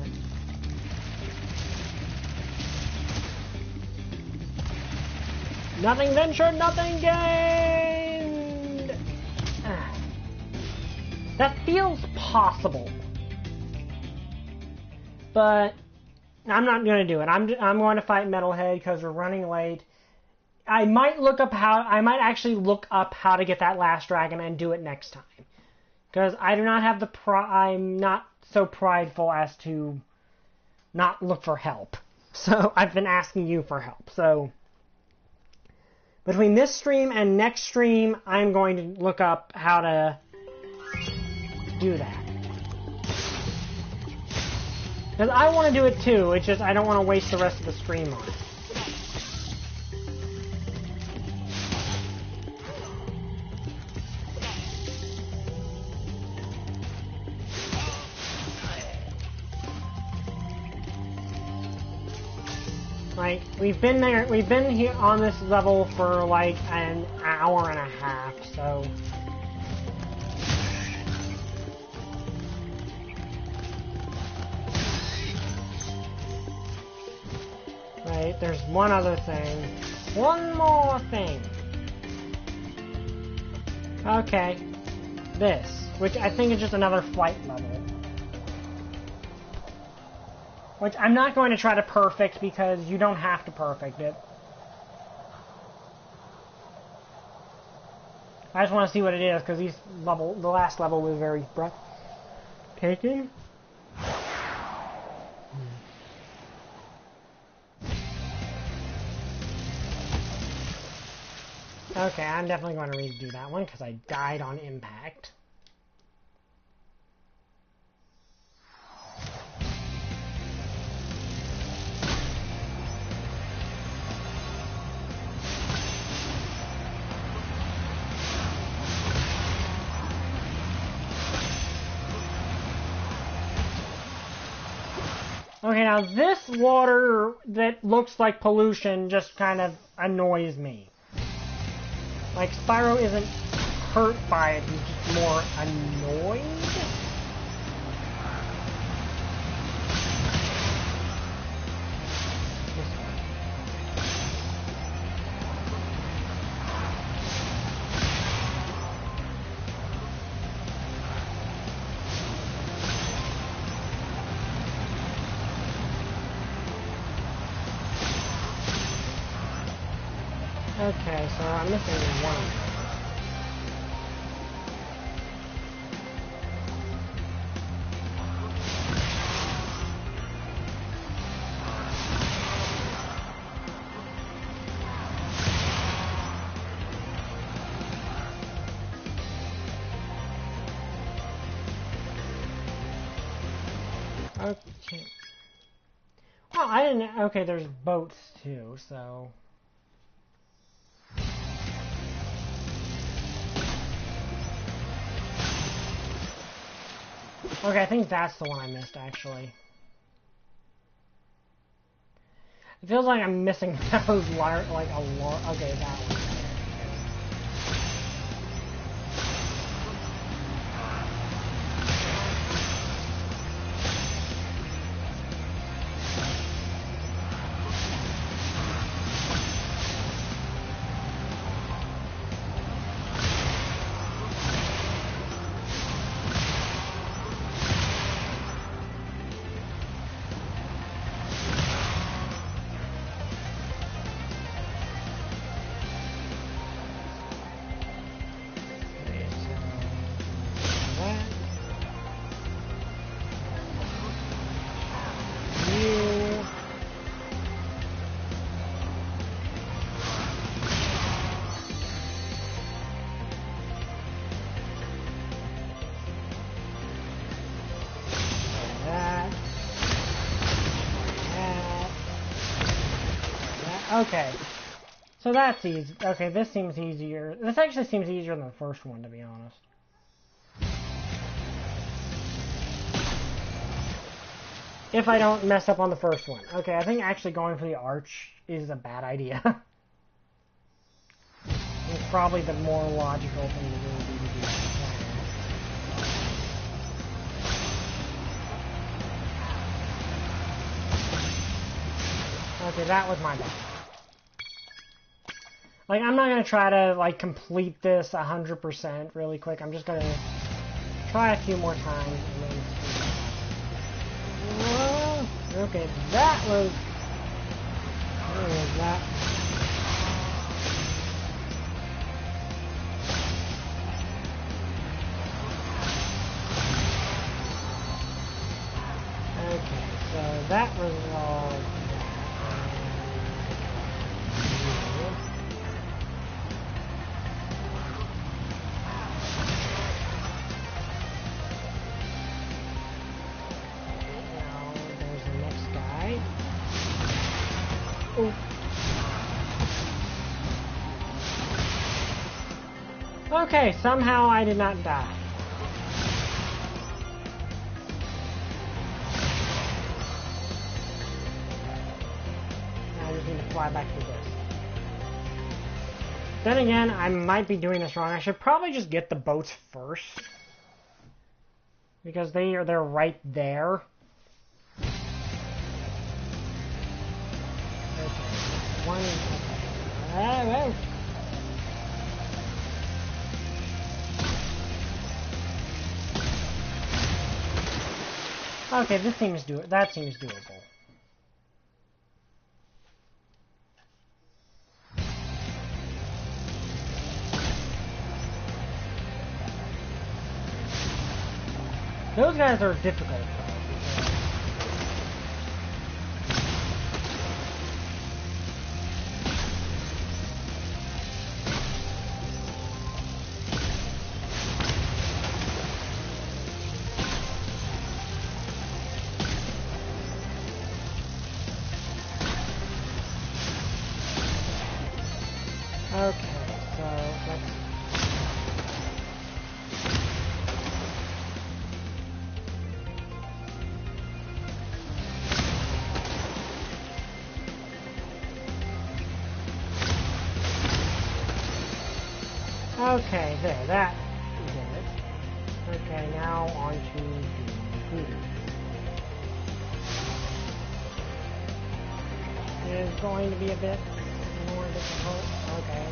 Nothing ventured, nothing gained! That feels possible. But I'm not going to do it. I'm going to fight Metalhead because we're running late. I might actually look up how to get that last dragon and do it next time. Because I do not have I'm not so prideful as to not look for help. So I've been asking you for help. So between this stream and next stream, I'm going to look up how to do that. Because I want to do it too, it's just I don't want to waste the rest of the stream on it. Like, we've been here on this level for like an hour and a half, so... Right, there's one other thing. One more thing. Okay. This, which I think is just another flight level. Which I'm not going to try to perfect because you don't have to perfect it. I just want to see what it is because the last level was very breathtaking. Okay, I'm definitely going to redo that one because I died on impact. Okay, now this water that looks like pollution just kind of annoys me. Like, Spyro isn't hurt by it, he's just more annoyed? Okay, so I'm missing one. Okay. Well, I didn't... Okay, there's boats too, so... Okay, I think that's the one I missed, actually. It feels like I'm missing those like a lot. Okay, that one. Okay, so that's easy. Okay, this seems easier. This actually seems easier than the first one, to be honest. If I don't mess up on the first one. Okay, I think actually going for the arch is a bad idea. It's probably the more logical thing to do. Okay, that was my bad. Like, I'm not gonna try to, like, complete this 100% really quick. I'm just gonna try a few more times and then see. Whoa. Okay, that was... Where was that? Okay, so that was all... Okay, somehow I did not die. Now we can fly back through this. Then again, I might be doing this wrong. I should probably just get the boats first. Because they're right there. Okay. One. Okay. Okay, that seems doable. Those guys are difficult, though. Okay, so let's... Okay, there, that is it. Okay, now on to the food. It is going to be a bit more difficult. Okay.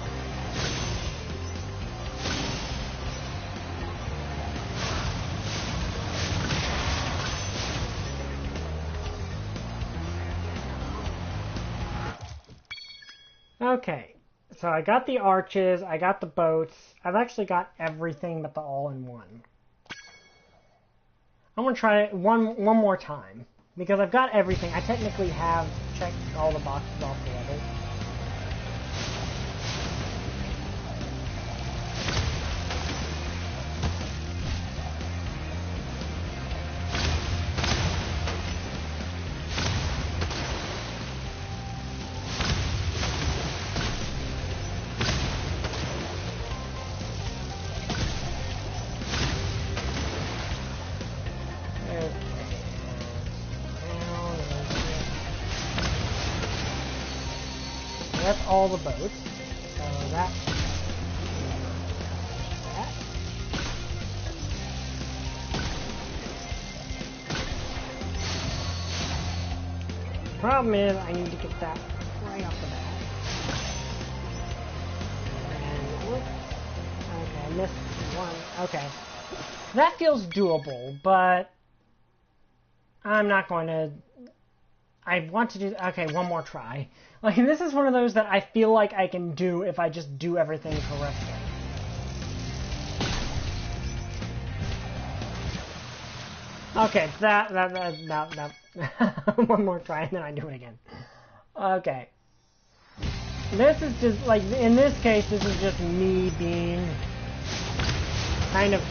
Okay. So I got the arches, I got the boats, I've actually got everything but the all-in-one. I'm gonna try it one more time. Because I've got everything. I technically have checked all the boxes off the level. That's all the boats. So that. Problem is, I need to get that right off the bat. And whoops. Okay, I missed one. Okay. That feels doable, but I'm not going to... I want to do... Okay, one more try. Like, this is one of those that I feel like I can do if I just do everything correctly. Okay, that. One more try and then I do it again. Okay. This is just, like, in this case, this is just me being kind of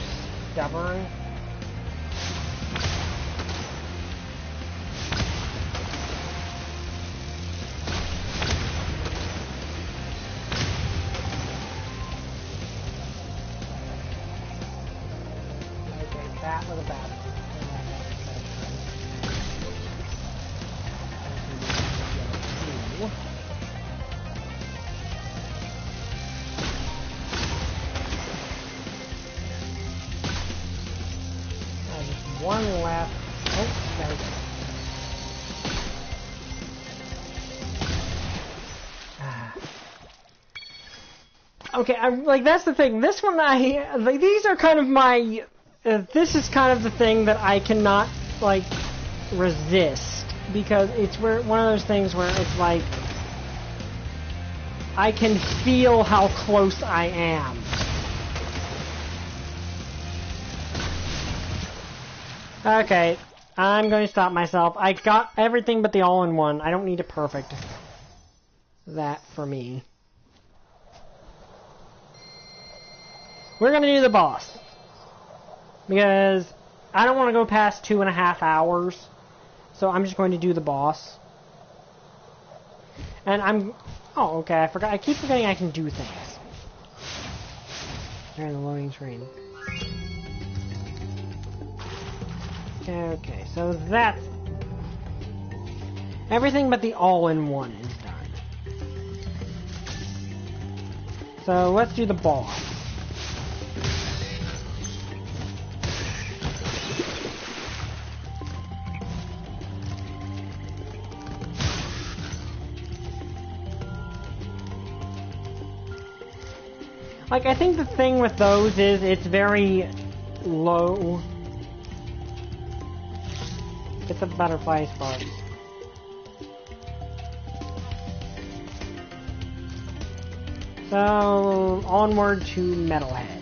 stubborn. That was a bad one. Just one left. Oh, there we go. Okay, like that's the thing. This one, like these are kind of my. This is kind of the thing that I cannot, like, resist, because it's one of those things where it's like, I can feel how close I am. Okay, I'm going to stop myself. I got everything but the all-in-one. I don't need a perfect that for me. We're going to do the boss. Because I don't want to go past 2.5 hours. So I'm just going to do the boss. And I'm... Oh, okay, I forgot. I keep forgetting I can do things. They're in the loading screen. Okay, so that's... Everything but the all-in-one is done. So let's do the boss. Like, I think the thing with those is it's very low. Get the butterfly sparks. So, onward to Metalhead.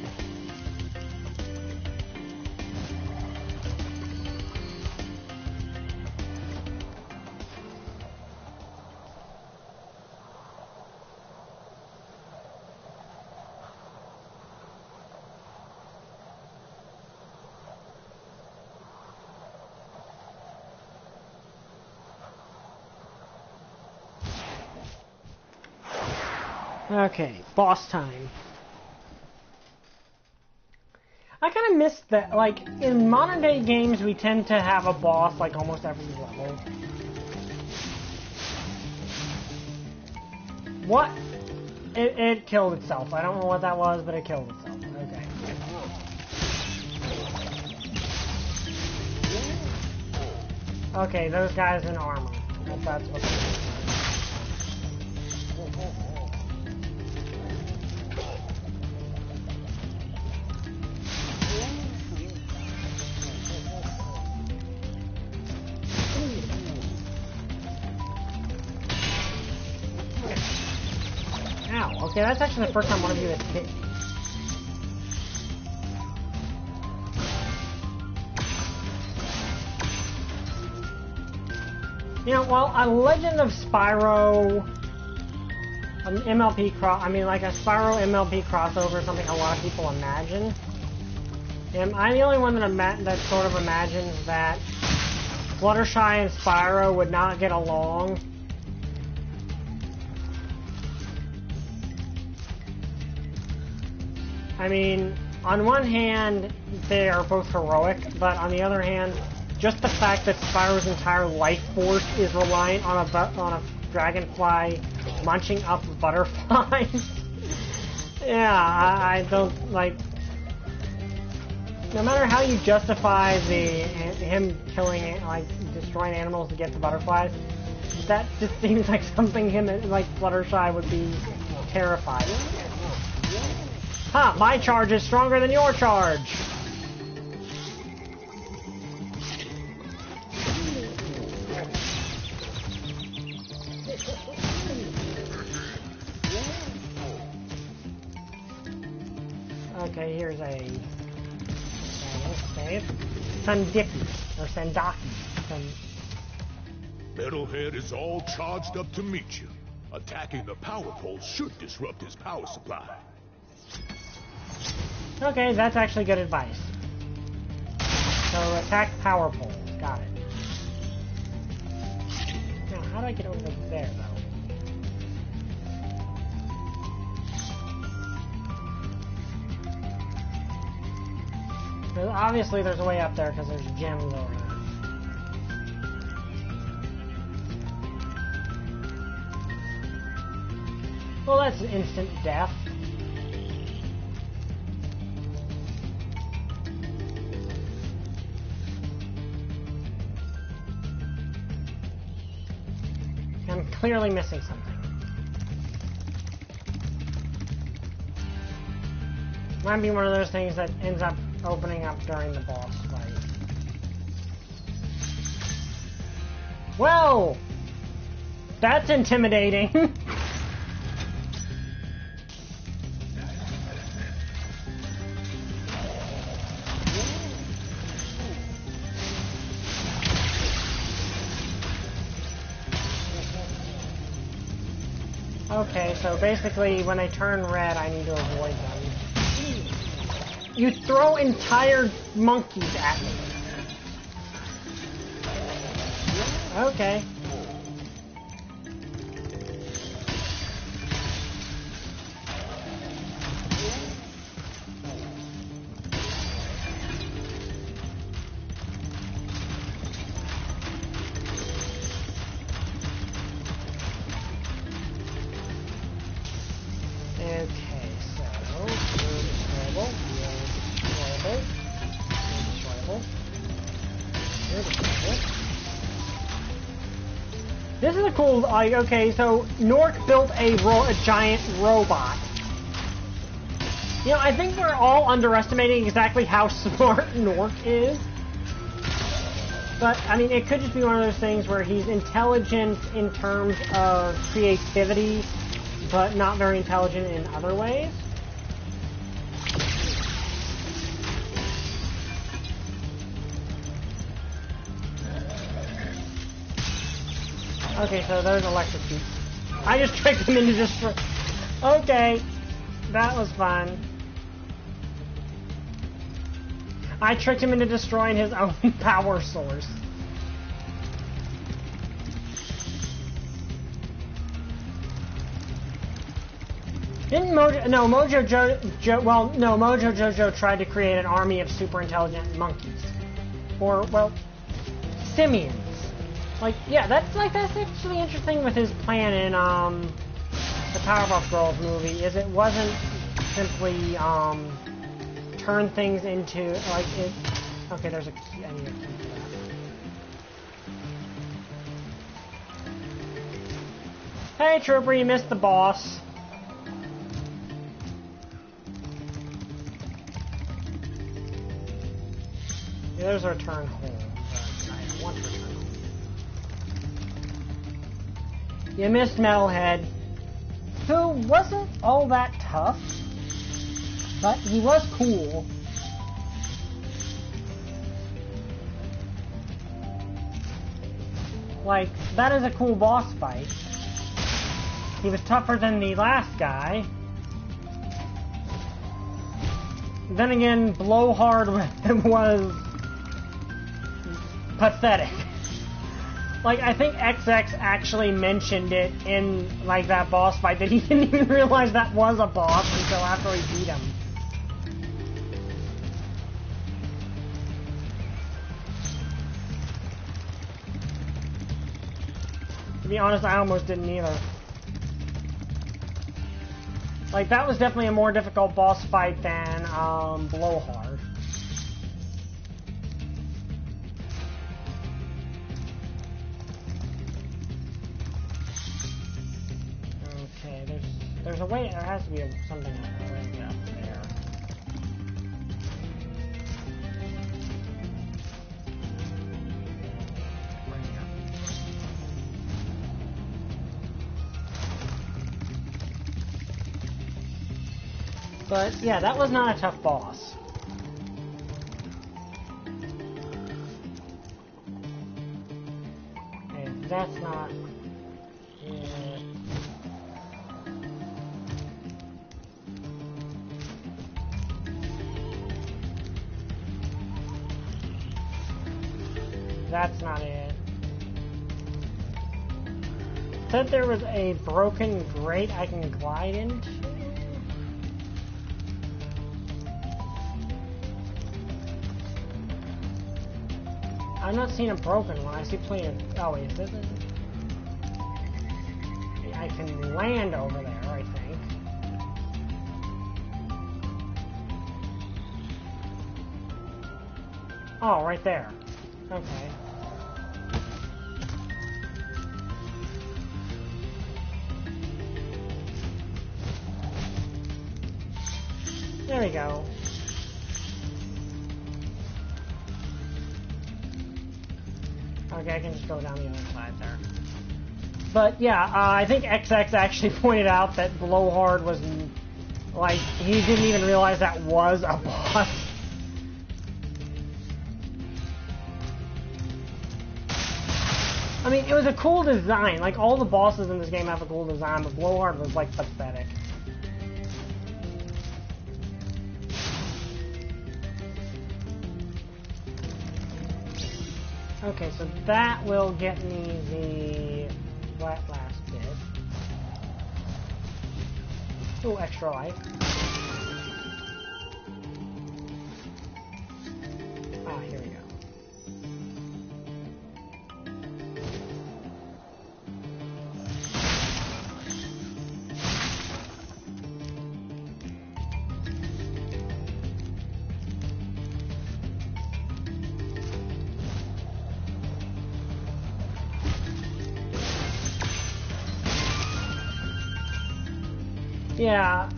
Okay, boss time. I kind of miss that, like, in modern day games we tend to have a boss, like, almost every level. What? It killed itself. I don't know what that was, but it killed itself. Okay. Okay, those guys in armor. That's what they are. Ow, okay, that's actually the first time one of you has hit me. You know, well, a Legend of Spyro, like a Spyro MLP crossover is something a lot of people imagine. And I'm the only one that sort of imagines that Fluttershy and Spyro would not get along. I mean, on one hand, they are both heroic, but on the other hand, just the fact that Spyro's entire life force is reliant on a dragonfly munching up butterflies. Yeah, I don't, like... No matter how you justify him killing, like, destroying animals to get the butterflies, that just seems like something Fluttershy would be terrified of. Ha! My charge is stronger than your charge! Okay, here's a... save. Sandaki, or Sandaki. Metalhead is all charged up to meet you. Attacking the power pole should disrupt his power supply. Okay, that's actually good advice. So attack power pole. Got it. Now, how do I get over there, though? Obviously, there's a way up there because there's gems over there. Well, that's instant death. I'm clearly missing something. Might be one of those things that ends up opening up during the boss fight. Well, that's intimidating. Okay, so basically when they turn red, I need to avoid them. You throw entire monkeys at me. Okay. Okay, cool. Like, okay, so Gnorc built a giant robot. You know, I think we're all underestimating exactly how smart Gnorc is. But, I mean, it could just be one of those things where he's intelligent in terms of creativity, but not very intelligent in other ways. Okay, so there's electric feet. I just tricked him into destroy. Okay, that was fun. I tricked him into destroying his own power source. Didn't Mojo Jojo tried to create an army of super intelligent monkeys. Or, well, simians. Like, yeah, that's actually interesting with his plan in, the Powerpuff Girls movie, is it wasn't simply, turn things into, like, it... Okay, there's a key. I need a key for that. Hey, Trooper, you missed the boss. Yeah, there's our turn hole. I want to return hole. You missed Metalhead, who wasn't all that tough, but he was cool. Like, that is a cool boss fight. He was tougher than the last guy. Then again, Blowhard was pathetic. Like, I think XX actually mentioned it in, like, that boss fight, that he didn't even realize that was a boss until after he beat him. To be honest, I almost didn't either. Like, that was definitely a more difficult boss fight than, Blowhard. Okay, there's a way, there has to be something right up there. But, yeah, that was not a tough boss. Okay, that's not... Yeah. That's not it. Said there was a broken grate I can glide into? I'm not seeing a broken one. I see plenty of... Oh, wait, is this it? I can land over there, I think. Oh, right there. Okay. There we go. Okay, I can just go down the other side there. But yeah, I think XX actually pointed out that Blowhard was, like, he didn't even realize that was a boss. I mean, it was a cool design. Like, all the bosses in this game have a cool design, but Blowhard was, like, pathetic. Okay, so that will get me the last bit. Ooh, extra life. Ah, here we go. Yeah.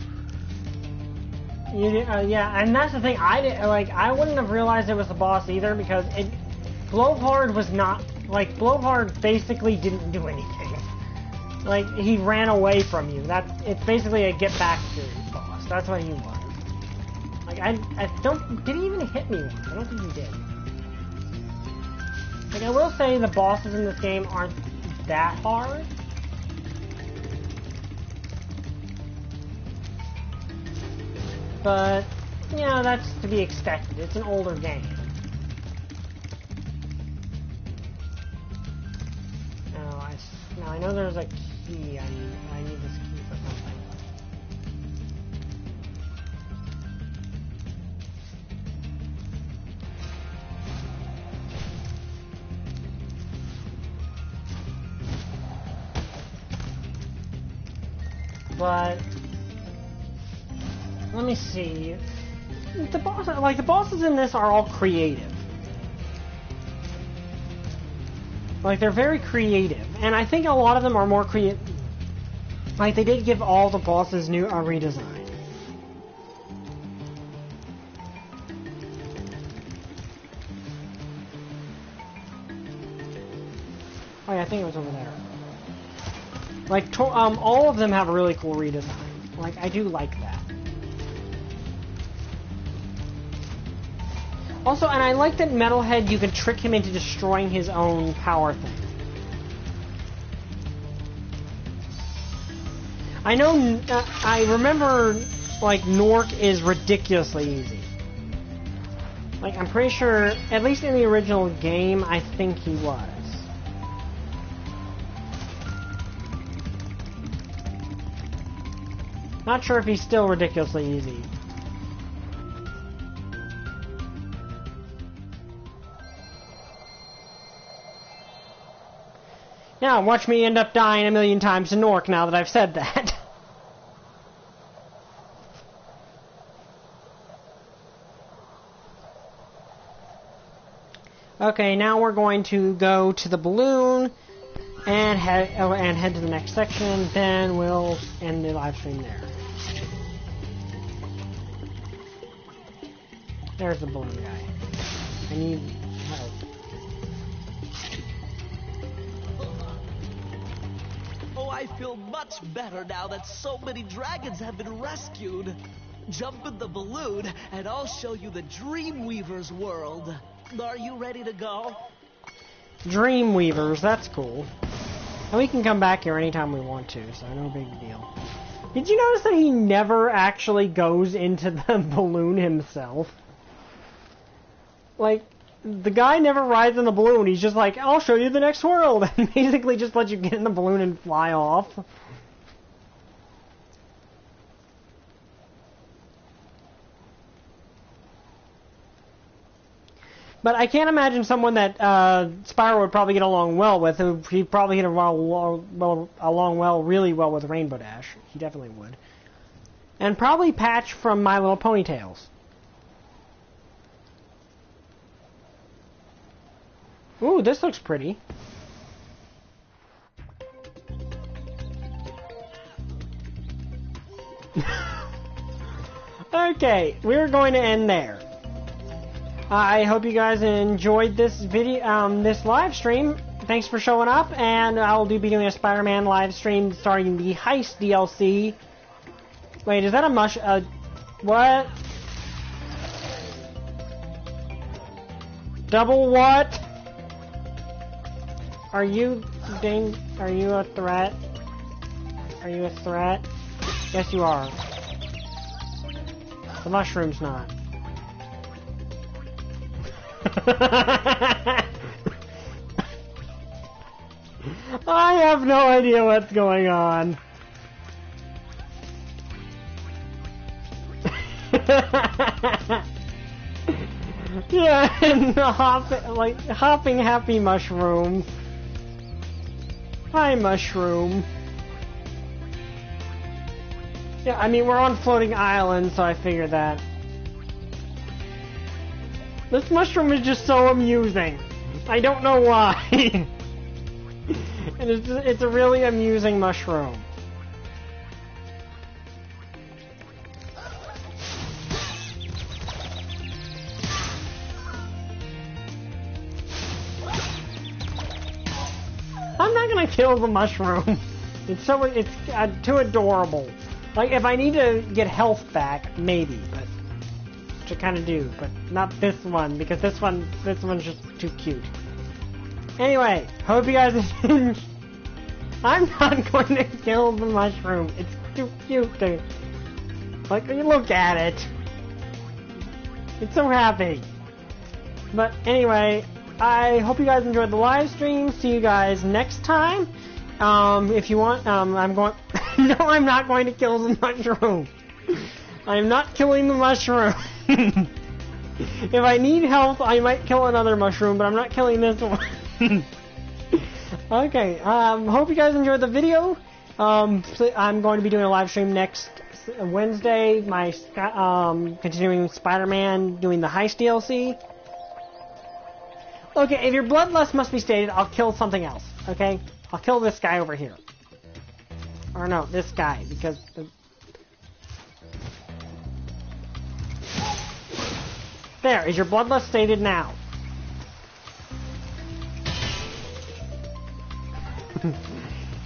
Yeah, and that's the thing. I wouldn't have realized it was the boss either because Blowhard was not like Blowhard basically didn't do anything. Like he ran away from you. It's basically a get back series boss. That's what he was. Like I don't did he even hit me once? I don't think he did. Like I will say the bosses in this game aren't that hard. But, you know, that's to be expected. It's an older game. Now I know there's a key. I need this key for something. But let me see. The bosses in this are all creative. Like they're very creative, and I think a lot of them are more creative. Like they did give all the bosses a redesign. Oh yeah, I think it was over there. Like all of them have a really cool redesign. Like I do like that. Also, and I like that Metalhead, you can trick him into destroying his own power thing. I know, I remember, like, Gnorc is ridiculously easy. Like, I'm pretty sure, at least in the original game, I think he was. Not sure if he's still ridiculously easy. Now, watch me end up dying a million times to Gnorc now that I've said that. Okay, now we're going to go to the balloon and head to the next section. Then we'll end the live stream there. There's the balloon guy. I need help. Oh, I feel much better now that so many dragons have been rescued. Jump in the balloon, and I'll show you the Dreamweaver's world. Are you ready to go? Dreamweavers, that's cool. And we can come back here anytime we want to, so no big deal. Did you notice that he never actually goes into the balloon himself? Like, the guy never rides in the balloon. He's just like, I'll show you the next world. And basically just lets you get in the balloon and fly off. But I can't imagine someone that Spyro would probably get along well with. He'd probably get along really well with Rainbow Dash. He definitely would. And probably Patch from My Little Ponytails. Ooh, this looks pretty. Okay, we're going to end there. I hope you guys enjoyed this video, this live stream. Thanks for showing up, and I'll be doing a Spider-Man live stream starting the Heist DLC. Wait, is that a what? Double what? Are you a threat? Are you a threat? Yes, you are. The mushroom's not. I have no idea what's going on. Yeah, and the hopping happy mushroom. Hi, mushroom. Yeah, I mean, we're on floating island, so I figured that. This mushroom is just so amusing. I don't know why. And it's a really amusing mushroom. want to kill the mushroom. It's too adorable. Like, if I need to get health back, maybe, but which I kind of do, but not this one, because this one's just too cute. Anyway, hope you guys. I'm not going to kill the mushroom. It's too cute to. Like, look at it. It's so happy. But anyway, I hope you guys enjoyed the live stream. See you guys next time. If you want, I'm going. No, I'm not going to kill the mushroom. I'm not killing the mushroom. If I need health, I might kill another mushroom, but I'm not killing this one. Okay, hope you guys enjoyed the video. I'm going to be doing a live stream next Wednesday. My continuing Spider-Man, doing the Heist DLC. Okay, if your bloodlust must be stated, I'll kill something else. Okay, I'll kill this guy over here. Or no, this guy, because... There, is your bloodlust stated now?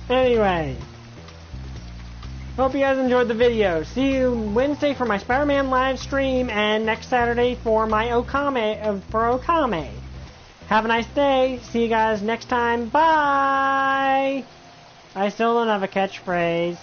Anyway. Hope you guys enjoyed the video. See you Wednesday for my Spider-Man live stream, and next Saturday for my Okame. Have a nice day. See you guys next time. Bye! I still don't have a catchphrase.